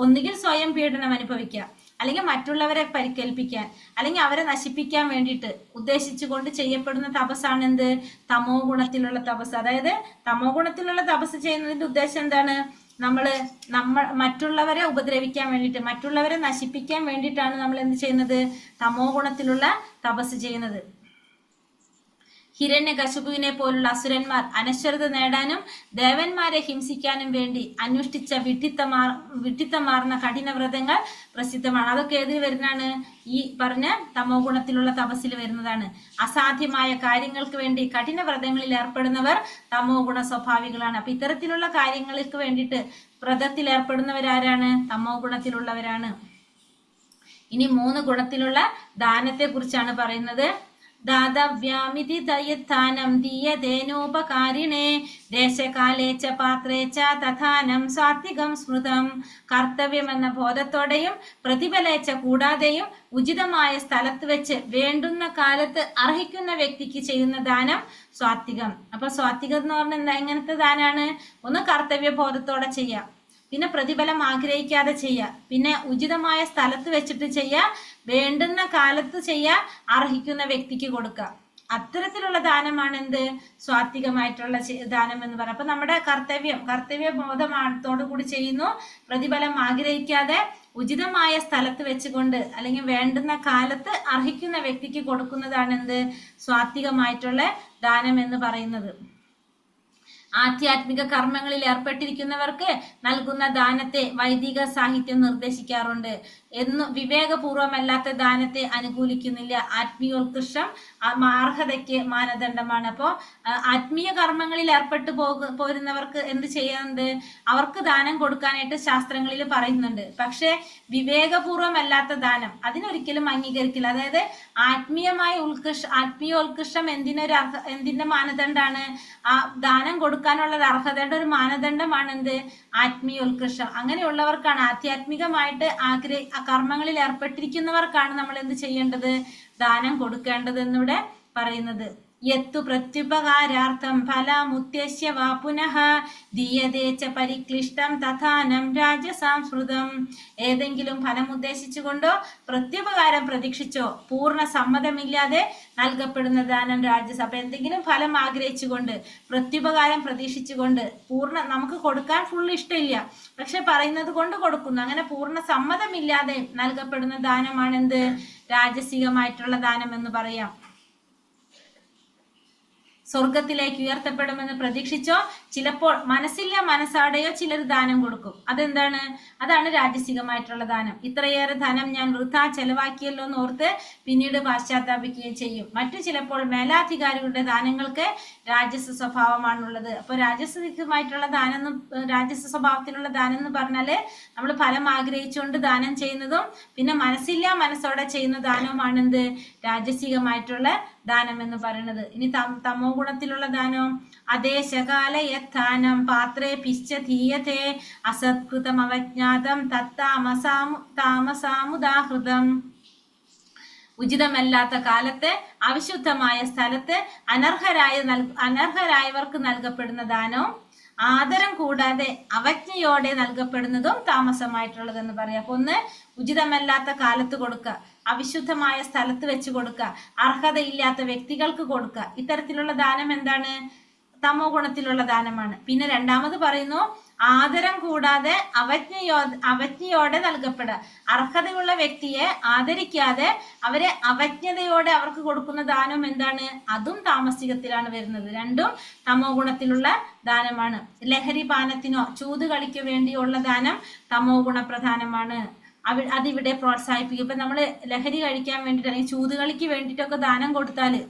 ഒന്നുകിൽ സ്വയം പീഡനം അനുഭവിക്കുക, അല്ലെങ്കിൽ മറ്റുള്ളവരെ പരിക്കേൽപ്പിക്കാൻ, അല്ലെങ്കിൽ അവരെ നശിപ്പിക്കാൻ വേണ്ടിയിട്ട് ഉദ്ദേശിച്ചുകൊണ്ട് ചെയ്യപ്പെടുന്ന തപസ്സാണ് എന്ത്? തമോ ഗുണത്തിലുള്ള തപസ്. അതായത് തമോ ഗുണത്തിലുള്ള തപസ് ചെയ്യുന്നതിന്റെ ഉദ്ദേശം എന്താണ്? നമ്മൾ മറ്റുള്ളവരെ ഉപദ്രവിക്കാൻ വേണ്ടിയിട്ട്, മറ്റുള്ളവരെ നശിപ്പിക്കാൻ വേണ്ടിയിട്ടാണ് നമ്മൾ എന്ത് ചെയ്യുന്നത്? തമോ ഗുണത്തിലുള്ള തപസ് ചെയ്യുന്നത്. ഹിരണ്യകശിപുവിനെ പോലുള്ള അസുരന്മാർ അനശ്വരത നേടാനും ദേവന്മാരെ ഹിംസിക്കാനും വേണ്ടി അനുഷ്ഠിച്ച വിഡ്ഢിത്തമാർന്ന കഠിനവ്രതങ്ങൾ പ്രസിദ്ധമാണ്. അതൊക്കെ ഏതിൽ വരുന്നതാണ്? ഈ പറഞ്ഞ തമോ ഗുണത്തിലുള്ള തപസ്സിൽ വരുന്നതാണ്. അസാധ്യമായ കാര്യങ്ങൾക്ക് വേണ്ടി കഠിനവ്രതങ്ങളിൽ ഏർപ്പെടുന്നവർ തമോ ഗുണ സ്വഭാവികളാണ്. അപ്പൊ ഇത്തരത്തിലുള്ള കാര്യങ്ങൾക്ക് വേണ്ടിയിട്ട് വ്രതത്തിൽ ഏർപ്പെടുന്നവരാരാണ്? തമോ ഗുണത്തിലുള്ളവരാണ്. ഇനി 3 ഗുണത്തിലുള്ള ദാനത്തെ കുറിച്ചാണ് പറയുന്നത്. ദാതവ്യാമിതി ദയത്താനം ദീയതേനോപകാരിണേ ദേശകാലേ ച പാത്രേ ച തഥാനം സാത്വികം സ്മൃതം. കർത്തവ്യം എന്ന ബോധത്തോടെയും പ്രതിഫലേച്ച കൂടാതെയും ഉചിതമായ സ്ഥലത്ത് വെച്ച് വേണ്ടുന്ന കാലത്ത് അർഹിക്കുന്ന വ്യക്തിക്ക് ചെയ്യുന്ന ദാനം സ്വാത്വികം. അപ്പൊ സ്വാത്വികം എന്ന് പറഞ്ഞാൽ എന്താ? എങ്ങനത്തെ ദാനാണ്? ഒന്ന് കർത്തവ്യ ബോധത്തോടെ ചെയ്യാം, പിന്നെ പ്രതിഫലം ആഗ്രഹിക്കാതെ ചെയ്യുക, പിന്നെ ഉചിതമായ സ്ഥലത്ത് വെച്ചിട്ട് ചെയ്യുക, വേണ്ടുന്ന കാലത്ത് ചെയ്യുക, അർഹിക്കുന്ന വ്യക്തിക്ക് കൊടുക്കുക. അത്തരത്തിലുള്ള ദാനമാണ് എന്ത്? സ്വാത്വികമായിട്ടുള്ള ദാനം എന്ന് പറയുന്നത്. അപ്പൊ നമ്മുടെ കർത്തവ്യ ബോധത്തോടു കൂടി ചെയ്യുന്നു, പ്രതിഫലം ആഗ്രഹിക്കാതെ ഉചിതമായ സ്ഥലത്ത് വെച്ചുകൊണ്ട് അല്ലെങ്കിൽ വേണ്ടുന്ന കാലത്ത് അർഹിക്കുന്ന വ്യക്തിക്ക് കൊടുക്കുന്നതാണ് എന്ത്? സ്വാത്വികമായിട്ടുള്ള ദാനം എന്ന് പറയുന്നത്. ആധ്യാത്മിക കർമ്മങ്ങളിൽ ഏർപ്പെട്ടിരിക്കുന്നവർക്ക് നൽകുന്ന ദാനത്തെ വൈദിക സാഹിത്യം നിർദ്ദേശിക്കാറുണ്ട്. വിവേകപൂർവമല്ലാത്ത ദാനത്തെ അനുകൂലിക്കുന്നില്ല. ആത്മീയോത്കൃഷ്ടം അർഹതയ്ക്ക് മാനദണ്ഡമാണ്. അപ്പോൾ ആത്മീയ കർമ്മങ്ങളിൽ ഏർപ്പെട്ടു പോരുന്നവർക്ക് എന്ത് ചെയ്യുന്നുണ്ട്? അവർക്ക് ദാനം കൊടുക്കാനായിട്ട് ശാസ്ത്രങ്ങളിൽ പറയുന്നുണ്ട്. പക്ഷെ വിവേകപൂർവമല്ലാത്ത ദാനം അതിനൊരിക്കലും അംഗീകരിക്കില്ല. അതായത് ആത്മീയോത്കൃഷ്ടം എന്തിന്റെ മാനദണ്ഡമാണ്? ആ ദാനം കൊടുക്കാനുള്ള അർഹതയുടെ ഒരു മാനദണ്ഡമാണ് എന്ത്? ആത്മീയോത്കൃഷ്ടം. അങ്ങനെയുള്ളവർക്കാണ്, ആധ്യാത്മികമായിട്ട് കർമ്മങ്ങളിൽ ഏർപ്പെട്ടിരിക്കുന്നവർക്കാണ് നമ്മൾ എന്ത് ചെയ്യേണ്ടത്? ദാനം കൊടുക്കേണ്ടത് എന്നിവിടെ പറയുന്നത്. യത്തു പ്രത്യുപകാരാർത്ഥം ഫലമുദ്ദേശ്യ വാ പുനഃ ദീയതേ ച പരിക്ലിഷ്ടം തഥാനം രാജസാംസ്മൃതം. ഏതെങ്കിലും ഫലം ഉദ്ദേശിച്ചുകൊണ്ടോ പ്രത്യുപകാരം പ്രതീക്ഷിച്ചോ പൂർണ്ണ സമ്മതമില്ലാതെ നൽകപ്പെടുന്ന ദാനം രാജസ. അപ്പൊ എന്തെങ്കിലും ഫലം ആഗ്രഹിച്ചുകൊണ്ട്, പ്രത്യുപകാരം പ്രതീക്ഷിച്ചുകൊണ്ട്, നമുക്ക് കൊടുക്കാൻ ഫുൾ ഇഷ്ടമില്ല, പക്ഷെ പറയുന്നത് കൊണ്ട് കൊടുക്കുന്നു, അങ്ങനെ പൂർണ്ണ സമ്മതമില്ലാതെ നൽകപ്പെടുന്ന ദാനമാണ് എന്ത്? രാജസികമായിട്ടുള്ള ദാനം എന്ന് പറയാം. സ്വർഗത്തിലേക്ക് ഉയർത്തപ്പെടുമെന്ന് പ്രതീക്ഷിച്ചോ ചിലപ്പോൾ മനസ്സാടെയോ ചിലർ ദാനം കൊടുക്കും. അതെന്താണ്? അതാണ് രാജസികമായിട്ടുള്ള ദാനം. ഇത്രയേറെ ധനം ഞാൻ വൃഥാ ചെലവാക്കിയല്ലോ എന്ന് ഓർത്ത് പിന്നീട് പശ്ചാത്താപിക്കുകയും ചെയ്യും. മറ്റു ചിലപ്പോൾ മേലാധികാരികളുടെ ദാനങ്ങൾക്ക് രാജസ സ്വഭാവമാണുള്ളത്. അപ്പോൾ രാജസികമായിട്ടുള്ള ദാനം, രാജസ സ്വഭാവത്തിലുള്ള ദാനം എന്ന് പറഞ്ഞാല് നമ്മൾ ഫലം ആഗ്രഹിച്ചുകൊണ്ട് ദാനം ചെയ്യുന്നതും പിന്നെ മനസ്സോടെ ചെയ്യുന്ന ദാനവുമാണ് എന്ത്? രാജസികമായിട്ടുള്ള ദാനം എന്ന് പറയുന്നത്. ഇനി തമോ ഗുണത്തിലുള്ള ദാനം അദേശകാല യഥാനം പാത്രേ പിശ്ച ധീയതേ അസത്കൃതം അവജ്ഞാതം താമസാമുദാഹൃതം. ഉചിതമല്ലാത്ത കാലത്ത് അവിശുദ്ധമായ സ്ഥലത്ത് അനർഹരായവർക്ക് നൽകപ്പെടുന്ന ദാനവും ആദരം കൂടാതെ അവജ്ഞയോടെ നൽകപ്പെടുന്നതും താമസമായിട്ടുള്ളതെന്ന് പറയാം. അപ്പൊ ഒന്ന് ഉചിതമല്ലാത്ത കാലത്ത് കൊടുക്കുക, അവിശുദ്ധമായ സ്ഥലത്ത് വെച്ച് കൊടുക്കുക, അർഹതയില്ലാത്ത വ്യക്തികൾക്ക് കൊടുക്കുക. ഇത്തരത്തിലുള്ള ദാനം എന്താണ്? തമോ ഗുണത്തിലുള്ള ദാനമാണ്. പിന്നെ രണ്ടാമത് പറയുന്നു ആദരം കൂടാതെ അവജ്ഞയോടെ നൽകപ്പെടുക. അർഹതയുള്ള വ്യക്തിയെ ആദരിക്കാതെ അവരെ അവജ്ഞതയോടെ അവർക്ക് കൊടുക്കുന്ന ദാനം എന്താണ്? അതും താമസികത്തിലാണ് വരുന്നത്. രണ്ടും തമോ ഗുണത്തിലുള്ള ദാനമാണ്. ലഹരി പാനത്തിനോ ചൂതുകളിക്കോ വേണ്ടിയുള്ള ദാനം തമോ ഗുണപ്രധാനമാണ്. അതിവിടെ പ്രോത്സാഹിപ്പിക്കും. ഇപ്പൊ നമ്മള് ലഹരി കഴിക്കാൻ വേണ്ടിട്ട് അല്ലെങ്കിൽ ചൂതുകളിക്ക് വേണ്ടിയിട്ടൊക്കെ ദാനം കൊടുത്താല്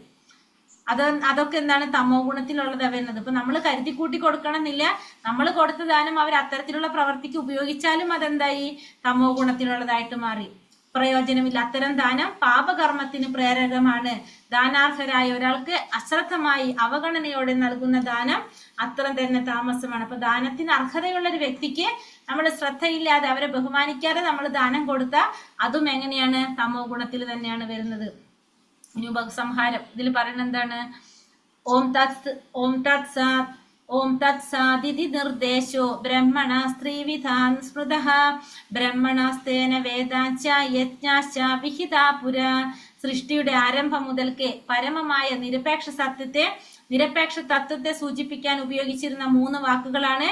അതൊക്കെ എന്താണ്? തമോ ഗുണത്തിലുള്ളത് വരുന്നത്. ഇപ്പൊ നമ്മൾ കരുതി കൂട്ടി കൊടുക്കണമെന്നില്ല. നമ്മൾ കൊടുത്ത ദാനം അവർ അത്തരത്തിലുള്ള പ്രവർത്തിക്ക് ഉപയോഗിച്ചാലും അതെന്തായി? തമോ ഗുണത്തിലുള്ളതായിട്ട് മാറി. പ്രയോജനമില്ല. അത്തരം ദാനം പാപകർമ്മത്തിന് പ്രേരകമാണ്. ദാനാർഹരായ ഒരാൾക്ക് അശ്രദ്ധമായി അവഗണനയോടെ നൽകുന്ന ദാനം അത്ര തന്നെ താമസമാണ്. അപ്പൊ ദാനത്തിന് അർഹതയുള്ള ഒരു വ്യക്തിക്ക് നമ്മൾ ശ്രദ്ധയില്ലാതെ അവരെ ബഹുമാനിക്കാതെ നമ്മൾ ദാനം കൊടുത്താൽ അതും എങ്ങനെയാണ്? തമോ ഗുണത്തിൽ തന്നെയാണ് വരുന്നത്. ഇനി ഉപസംഹാരം ഇതിൽ പറയുന്നത് എന്താണ്? ഓം തത് സാദിതി നിർദ്ദേശോ ബ്രഹ്മണ സ്ത്രീവിധാൻ സ്മൃതഃ ബ്രഹ്മണസ്തേന വേദാശ്ച യജ്ഞാശ്ച വിഹിതാ പുര. സൃഷ്ടിയുടെ ആരംഭം മുതൽക്കേ പരമമായ നിരപേക്ഷ തത്വത്തെ സൂചിപ്പിക്കാൻ ഉപയോഗിച്ചിരുന്ന 3 വാക്കുകളാണ്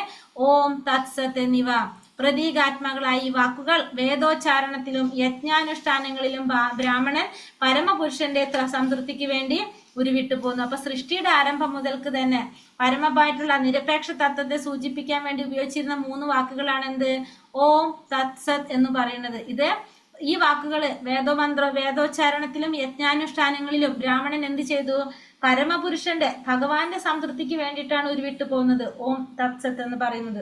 ഓം തത്സത് എന്നിവ. പ്രതീകാത്മകളായി ഈ വാക്കുകൾ വേദോച്ചാരണത്തിലും യജ്ഞാനുഷ്ഠാനങ്ങളിലും ബ്രാഹ്മണൻ പരമപുരുഷന്റെ സംതൃപ്തിക്ക് വേണ്ടി ഉരുവിട്ടു പോന്നു. അപ്പൊ സൃഷ്ടിയുടെ ആരംഭം മുതൽക്ക് തന്നെ പരമമായിട്ടുള്ള നിരപേക്ഷ തത്വത്തെ സൂചിപ്പിക്കാൻ വേണ്ടി ഉപയോഗിച്ചിരുന്ന 3 വാക്കുകളാണ് എന്ത്? ഓം തത്സത് എന്ന് പറയുന്നത്. ഈ വാക്കുകൾ വേദോച്ചാരണത്തിലും യജ്ഞാനുഷ്ഠാനങ്ങളിലും ബ്രാഹ്മണൻ എന്ത് ചെയ്തു? പരമപുരുഷന്റെ ഭഗവാന്റെ സംതൃപ്തിക്ക് വേണ്ടിയിട്ടാണ് ഉരുവിട്ടു പോകുന്നത് ഓം തത്സത് എന്ന് പറയുന്നത്.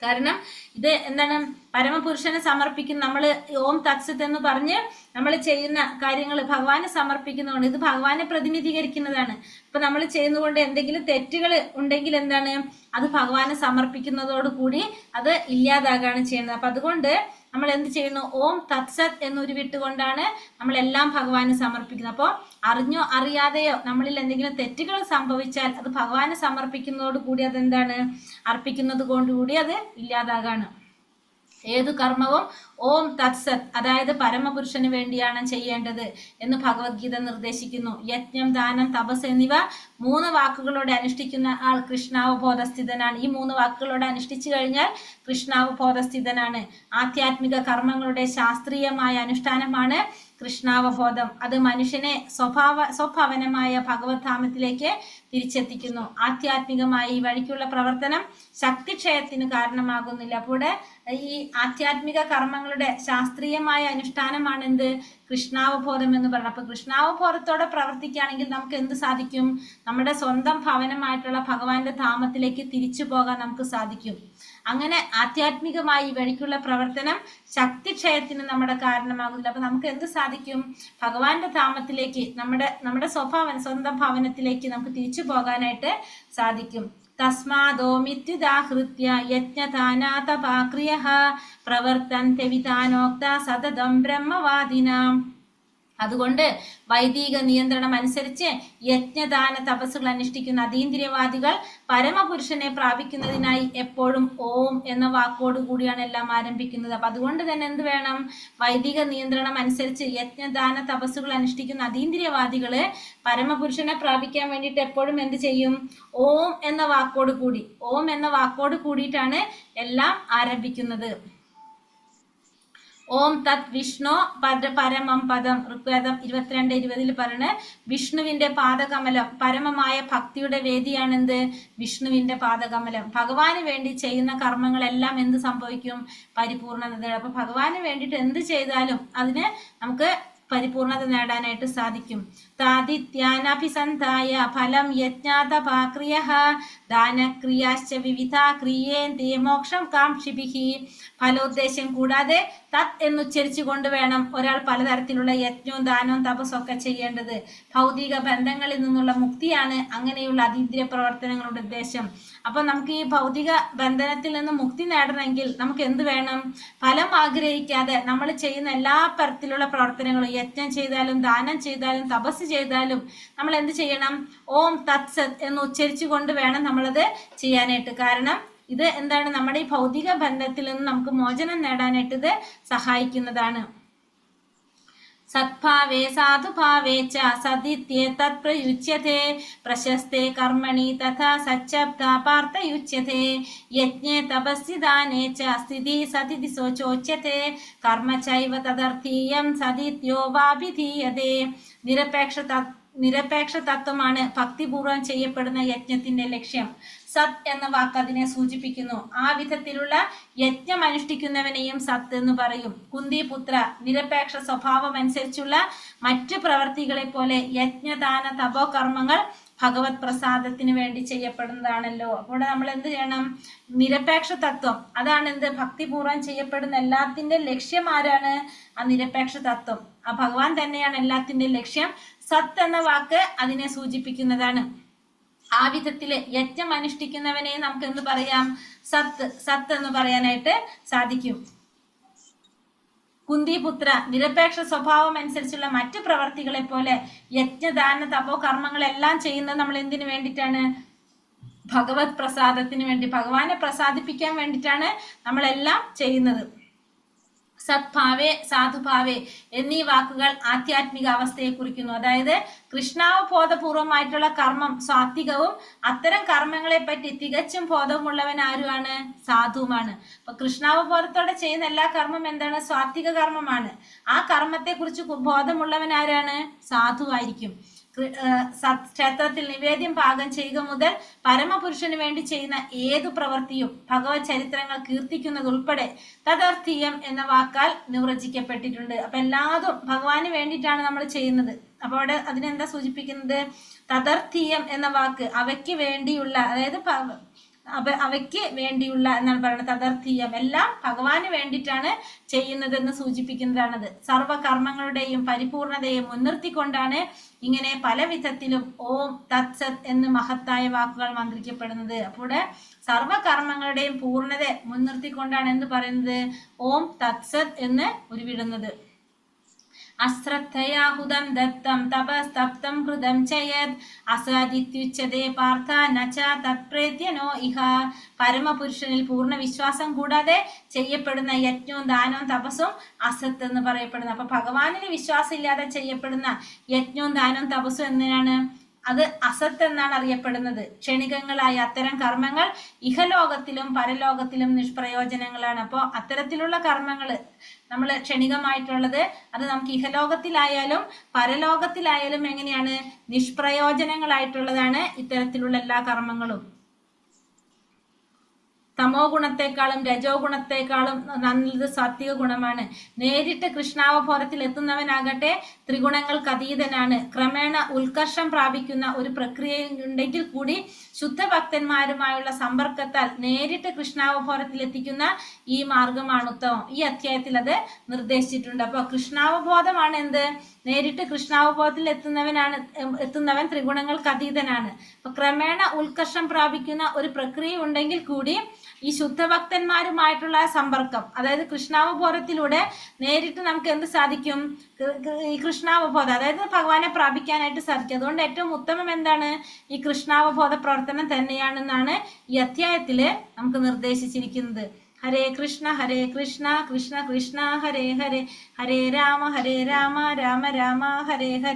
കാരണം ഇത് എന്താണ്? പരമപുരുഷനെ സമർപ്പിക്കുന്ന നമ്മൾ ഓം തത്സത് എന്ന് പറഞ്ഞ് നമ്മൾ ചെയ്യുന്ന കാര്യങ്ങൾ ഭഗവാനെ സമർപ്പിക്കുന്നതുകൊണ്ട് ഇത് ഭഗവാനെ പ്രതിനിധീകരിക്കുന്നതാണ്. ഇപ്പൊ നമ്മൾ ചെയ്യുന്നതുകൊണ്ട് എന്തെങ്കിലും തെറ്റുകൾ ഉണ്ടെങ്കിൽ എന്താണ്? അത് ഭഗവാനെ സമർപ്പിക്കുന്നതോടുകൂടി അത് ഇല്ലാതാകാണ് ചെയ്യുന്നത്. അപ്പൊ അതുകൊണ്ട് നമ്മൾ എന്ത് ചെയ്യുന്നു? ഓം തത്സത് എന്നൊരു വിട്ടുകൊണ്ടാണ് നമ്മളെല്ലാം ഭഗവാന് സമർപ്പിക്കുന്നത്. അപ്പോൾ അറിഞ്ഞോ അറിയാതെയോ നമ്മളിൽ എന്തെങ്കിലും തെറ്റുകൾ സംഭവിച്ചാൽ അത് ഭഗവാന് സമർപ്പിക്കുന്നതോട് കൂടി അതെന്താണ്? അർപ്പിക്കുന്നത് കൊണ്ടുകൂടി അത് ഇല്ലാതാകാണ്. ഏതു കർമ്മവും ഓം തത്സത് അതായത് പരമപുരുഷന് വേണ്ടിയാണ് ചെയ്യേണ്ടത് എന്ന് ഭഗവത്ഗീത നിർദ്ദേശിക്കുന്നു. യജ്ഞം, ദാനം, തപസ് എന്നിവ 3 വാക്കുകളോടെ അനുഷ്ഠിക്കുന്ന ആൾ കൃഷ്ണാവബോധസ്ഥിതനാണ്. ഈ 3 വാക്കുകളോടെ അനുഷ്ഠിച്ചു കഴിഞ്ഞാൽ കൃഷ്ണാവബോധസ്ഥിതനാണ്. ആധ്യാത്മിക കർമ്മങ്ങളുടെ ശാസ്ത്രീയമായ അനുഷ്ഠാനമാണ് കൃഷ്ണാവബോധം. അത് മനുഷ്യനെ സ്വഭാവനമായ ഭഗവത് ധാമത്തിലേക്ക് തിരിച്ചെത്തിക്കുന്നു. ആധ്യാത്മികമായ ഈ വഴിക്കുള്ള പ്രവർത്തനം ശക്തിക്ഷയത്തിന് കാരണമാകുന്നില്ല. അപ്പോൾ ഈ ആധ്യാത്മിക കർമ്മങ്ങളുടെ ശാസ്ത്രീയമായ അനുഷ്ഠാനമാണ് എന്ത്? കൃഷ്ണാവബോധം എന്ന് പറയുന്നത്. അപ്പൊ കൃഷ്ണാവബോധത്തോടെ പ്രവർത്തിക്കുകയാണെങ്കിൽ നമുക്ക് എന്ത് സാധിക്കും? നമ്മുടെ സ്വന്തം ഭവനമായിട്ടുള്ള ഭഗവാന്റെ ധാമത്തിലേക്ക് തിരിച്ചു പോകാൻ നമുക്ക് സാധിക്കും. അങ്ങനെ ആധ്യാത്മികമായി വഴിക്കുള്ള പ്രവർത്തനം ശക്തിക്ഷയത്തിന് നമ്മുടെ കാരണമാകുന്നില്ല. അപ്പൊ നമുക്ക് എന്ത് സാധിക്കും? ഭഗവാന്റെ ധാമത്തിലേക്ക് നമ്മുടെ സ്വന്തം ഭവനത്തിലേക്ക് നമുക്ക് തിരിച്ചു പോകാനായിട്ട് സാധിക്കും. തസ്മാദോമിത്യുദാഹൃത്യ യജ്ഞദാനാതപാക്രിയഃ പ്രവർത്തന്തെ വിധാനോക്ത സതതം ബ്രഹ്മവാദിനാം. അതുകൊണ്ട് വൈദിക നിയന്ത്രണം അനുസരിച്ച് യജ്ഞദാന തപസ്സുകൾ അനുഷ്ഠിക്കുന്ന അതീന്ദ്രിയവാദികൾ പരമപുരുഷനെ പ്രാപിക്കുന്നതിനായി എപ്പോഴും ഓം എന്ന വാക്കോട് കൂടിയാണ് എല്ലാം ആരംഭിക്കുന്നത്. അപ്പൊ അതുകൊണ്ട് തന്നെ എന്ത് വേണം? വൈദിക നിയന്ത്രണം അനുസരിച്ച് യജ്ഞദാന തപസ്സുകൾ അനുഷ്ഠിക്കുന്ന അതീന്ദ്രിയവാദികള് പരമപുരുഷനെ പ്രാപിക്കാൻ വേണ്ടിയിട്ട് എപ്പോഴും എന്ത് ചെയ്യും? ഓം എന്ന വാക്കോട് കൂടിയിട്ടാണ് എല്ലാം ആരംഭിക്കുന്നത്. ഓം തത് വിഷ്ണു പരമം പദം. ഋഗ്വേദം 22:20 പറയണ വിഷ്ണുവിന്റെ പാദകമലം. പരമമായ ഭക്തിയുടെ വേദിയാണെന്ത്? വിഷ്ണുവിന്റെ പാദകമലം. ഭഗവാന് വേണ്ടി ചെയ്യുന്ന കർമ്മങ്ങളെല്ലാം എന്ത് സംഭവിക്കും? പരിപൂർണത. അപ്പൊ ഭഗവാന് വേണ്ടിയിട്ട് എന്ത് ചെയ്താലും അതിന് നമുക്ക് പരിപൂർണത നേടാനായിട്ട് സാധിക്കും. താദിത്യാനഭിസന്ധായ ഫലം യജ്ഞാതപാക്രിയഃ ദാനക്രിയാശ്ച വിവിധ ക്രിയേന്തി മോക്ഷം കാംക്ഷിഭിഃ. ഫലോദ്ദേശം കൂടാതെ തത് എന്നുച്ചരിച്ചു കൊണ്ട് വേണം ഒരാൾ പലതരത്തിലുള്ള യജ്ഞവും ദാനവും തപസ്സും ഒക്കെ ചെയ്യേണ്ടത്. ഭൗതിക ബന്ധങ്ങളിൽ നിന്നുള്ള മുക്തിയാണ് അങ്ങനെയുള്ള അതീന്ദ്രിയ പ്രവർത്തനങ്ങളുടെ ഉദ്ദേശം. അപ്പൊ നമുക്ക് ഈ ഭൗതിക ബന്ധനത്തിൽ നിന്ന് മുക്തി നേടണമെങ്കിൽ നമുക്ക് എന്ത് വേണം? ഫലം ആഗ്രഹിക്കാതെ നമ്മൾ ചെയ്യുന്ന എല്ലാ തരത്തിലുള്ള പ്രവർത്തനങ്ങളും യജ്ഞം ചെയ്താലും ദാനം ചെയ്താലും തപസ് ചെയ്താലും നമ്മൾ എന്ത് ചെയ്യണം? ഓം തത്സത് എന്ന് ഉച്ചരിച്ചു കൊണ്ട് വേണം നമ്മളത് ചെയ്യാനായിട്ട്. കാരണം ഇത് എന്താണ്? നമ്മുടെ ഈ ഭൗതിക ബന്ധത്തിൽ നിന്ന് നമുക്ക് മോചനം നേടാനായിട്ട് ഇത് സഹായിക്കുന്നതാണ്. സദ്ഭാവേ സാധുഭാവേ ച സദിത്യേ തത് പ്രയുജ്യതേ പ്രശസ്തേ കർമ്മണി തഥാ സച്ഛബ്ദ പാർത്ഥയുജ്യതേ യജ്ഞേ തപസ്സി ദാനേ ച സ്ഥിതി സതിതി സോചോച്യതേ കർമ്മ ചൈവ തദർത്ഥീയം സദിത്യോ വാഭിധീയതേ. നിരപേക്ഷ തത്വമാണ് ഭക്തിപൂർവം ചെയ്യപ്പെടുന്ന യജ്ഞത്തിന്റെ ലക്ഷ്യം. സത് എന്ന വാക്ക് അതിനെ സൂചിപ്പിക്കുന്നു. ആ വിധത്തിലുള്ള യജ്ഞം അനുഷ്ഠിക്കുന്നവനെയും സത്ത് എന്ന് പറയും. കുന്തിപുത്ര, നിരപേക്ഷ സ്വഭാവം അനുസരിച്ചുള്ള മറ്റു പ്രവർത്തികളെ പോലെ യജ്ഞദാന തപോ കർമ്മങ്ങൾ ഭഗവത് പ്രസാദത്തിന് വേണ്ടി ചെയ്യപ്പെടുന്നതാണല്ലോ. അപ്പോൾ നമ്മൾ എന്ത് ചെയ്യണം? നിരപേക്ഷ തത്വം, അതാണ് എന്ത് ഭക്തിപൂർവ്വം ചെയ്യപ്പെടുന്ന എല്ലാത്തിന്റെ ലക്ഷ്യം ആരാണ്? ആ നിരപേക്ഷ തത്വം, ആ ഭഗവാൻ തന്നെയാണ് എല്ലാത്തിന്റെ ലക്ഷ്യം. സത്ത് എന്ന വാക്ക് അതിനെ സൂചിപ്പിക്കുന്നതാണ്. ആ വിധത്തില് യജ്ഞം അനുഷ്ഠിക്കുന്നവനെ നമുക്ക് എന്ത് പറയാം? സത്ത് എന്ന് പറയാനായിട്ട് സാധിക്കും. കുന്തിപുത്ര, നിരപേക്ഷ സ്വഭാവം അനുസരിച്ചുള്ള മറ്റു പ്രവർത്തികളെ പോലെ യജ്ഞദാന തപോ കർമ്മങ്ങളെല്ലാം ചെയ്യുന്നത് നമ്മൾ എന്തിനു വേണ്ടിയിട്ടാണ്? ഭഗവത് പ്രസാദത്തിന് വേണ്ടി, ഭഗവാനെ പ്രസാദിപ്പിക്കാൻ വേണ്ടിയിട്ടാണ് നമ്മളെല്ലാം ചെയ്യുന്നത്. സദ്ഭാവേ സാധുഭാവേ എന്നീ വാക്കുകൾ ആധ്യാത്മിക അവസ്ഥയെ കുറിക്കുന്നു. അതായത് കൃഷ്ണാവബോധപൂർവമായിട്ടുള്ള കർമ്മം സാത്വികവും അത്തരം കർമ്മങ്ങളെ പറ്റി തികച്ചും ബോധമുള്ളവൻ ആരുമാണ്? സാധുവുമാണ്. അപ്പൊ കൃഷ്ണാവബോധത്തോടെ ചെയ്യുന്ന എല്ലാ കർമ്മം എന്താണ്? സാത്വിക കർമ്മമാണ്. ആ കർമ്മത്തെ കുറിച്ച് ബോധമുള്ളവൻ ആരാണ്? സാധുവായിരിക്കും. ക്ഷേത്രത്തിൽ നിവേദ്യം പാകം ചെയ്യുക മുതൽ പരമപുരുഷന് വേണ്ടി ചെയ്യുന്ന ഏതു പ്രവൃത്തിയും ഭഗവത് ചരിത്രങ്ങൾ കീർത്തിക്കുന്നത് ഉൾപ്പെടെ തദർത്ഥീയം എന്ന വാക്കാൽ നിർവചിക്കപ്പെട്ടിട്ടുണ്ട്. അപ്പൊ എല്ലാതും ഭഗവാന് വേണ്ടിയിട്ടാണ് നമ്മൾ ചെയ്യുന്നത്. അപ്പൊ അവിടെ അതിനെന്താ സൂചിപ്പിക്കുന്നത്? തദർത്ഥീയം എന്ന വാക്ക് അവയ്ക്ക് വേണ്ടിയുള്ള, അതായത് അവയ്ക്ക് വേണ്ടിയുള്ള എന്നാണ് പറയുന്നത്. തദർത്ഥീയം, എല്ലാം ഭഗവാന് വേണ്ടിയിട്ടാണ് ചെയ്യുന്നതെന്ന് സൂചിപ്പിക്കുന്നതാണത്. സർവകർമ്മങ്ങളുടെയും പരിപൂർണതയെ മുൻനിർത്തിക്കൊണ്ടാണ് ഇങ്ങനെ പല വിധത്തിലും ഓം തത്സത് എന്ന് മഹത്തായ വാക്കുകൾ മന്ത്രിക്കപ്പെടുന്നത്. അപ്പോൾ സർവകർമ്മങ്ങളുടെയും പൂർണ്ണത മുൻനിർത്തിക്കൊണ്ടാണ് എന്ത് പറയുന്നത്? ഓം തത്സത് എന്ന് ഉരുവിടുന്നത്. അശ്രദ്ധയാഹുതം ദത്തം തപസ്തപ്തം കൃതം ചയത് അസാദിത്യുച്യതേ പാർത്ഥ നച തത്പ്രേത്യനോ ഇഹ. പരമപുരുഷനിൽ പൂർണ്ണ വിശ്വാസം കൂടാതെ ചെയ്യപ്പെടുന്ന യജ്ഞവും ദാനവും തപസ്സും അസത്ത് എന്ന് പറയപ്പെടുന്നത്. അപ്പൊ ഭഗവാനിൽ വിശ്വാസം ഇല്ലാതെ ചെയ്യപ്പെടുന്ന യജ്ഞവും ദാനവും തപസ്സും എന്തിനാണ്? അത് അസത്ത് എന്നാണ് അറിയപ്പെടുന്നത്. ക്ഷണികങ്ങളായ അത്തരം കർമ്മങ്ങൾ ഇഹലോകത്തിലും പരലോകത്തിലും നിഷ്പ്രയോജനങ്ങളാണ്. അപ്പോൾ അത്തരത്തിലുള്ള കർമ്മങ്ങൾ നമ്മൾ ക്ഷണികമായിട്ടുള്ളത് അത് നമുക്ക് ഇഹലോകത്തിലായാലും പരലോകത്തിലായാലും എങ്ങനെയാണ്? നിഷ്പ്രയോജനങ്ങളായിട്ടുള്ളതാണ് ഇത്തരത്തിലുള്ള എല്ലാ കർമ്മങ്ങളും. തമോ ഗുണത്തെക്കാളും രജോ ഗുണത്തെക്കാളും നല്ലത് സാത്വിക ഗുണമാണ്. നേരിട്ട് കൃഷ്ണാവബോധത്തിൽ എത്തുന്നവനാകട്ടെ ത്രിഗുണങ്ങൾക്ക് അതീതനാണ്. ക്രമേണ ഉത്കർഷം പ്രാപിക്കുന്ന ഒരു പ്രക്രിയയുണ്ടെങ്കിൽ കൂടി ശുദ്ധഭക്തന്മാരുമായുള്ള സമ്പർക്കത്താൽ നേരിട്ട് കൃഷ്ണാവബോധത്തിൽ എത്തിക്കുന്ന ഈ മാർഗമാണ് ഉത്തമം. ഈ അധ്യായത്തിൽ അത് നിർദ്ദേശിച്ചിട്ടുണ്ട്. അപ്പൊ കൃഷ്ണാവബോധമാണ് എന്ത്? നേരിട്ട് കൃഷ്ണാവബോധത്തിൽ എത്തുന്നവൻ ത്രിഗുണങ്ങൾക്ക് അതീതനാണ്. അപ്പൊ ക്രമേണ ഉത്കർഷം പ്രാപിക്കുന്ന ഒരു പ്രക്രിയ ഉണ്ടെങ്കിൽ കൂടി ഈ ശുദ്ധഭക്തന്മാരുമായിട്ടുള്ള സമ്പർക്കം, അതായത് കൃഷ്ണാവബോധത്തിലൂടെ നേരിട്ട് നമുക്ക് എന്ത് സാധിക്കും? ഈ കൃഷ്ണാവബോധം, അതായത് ഭഗവാനെ പ്രാപിക്കാനായിട്ട് സാധിക്കും. അതുകൊണ്ട് ഏറ്റവും ഉത്തമം എന്താണ്? ഈ കൃഷ്ണാവബോധ പ്രവർത്തനം തന്നെയാണെന്നാണ് ഈ അധ്യായത്തില് നമുക്ക് നിർദ്ദേശിച്ചിരിക്കുന്നത്. ഹരേ കൃഷ്ണ കൃഷ്ണ കൃഷ്ണ ഹരേ ഹരേ, ഹരേ രാമ രാമ രാമ ഹരേ ഹരേ.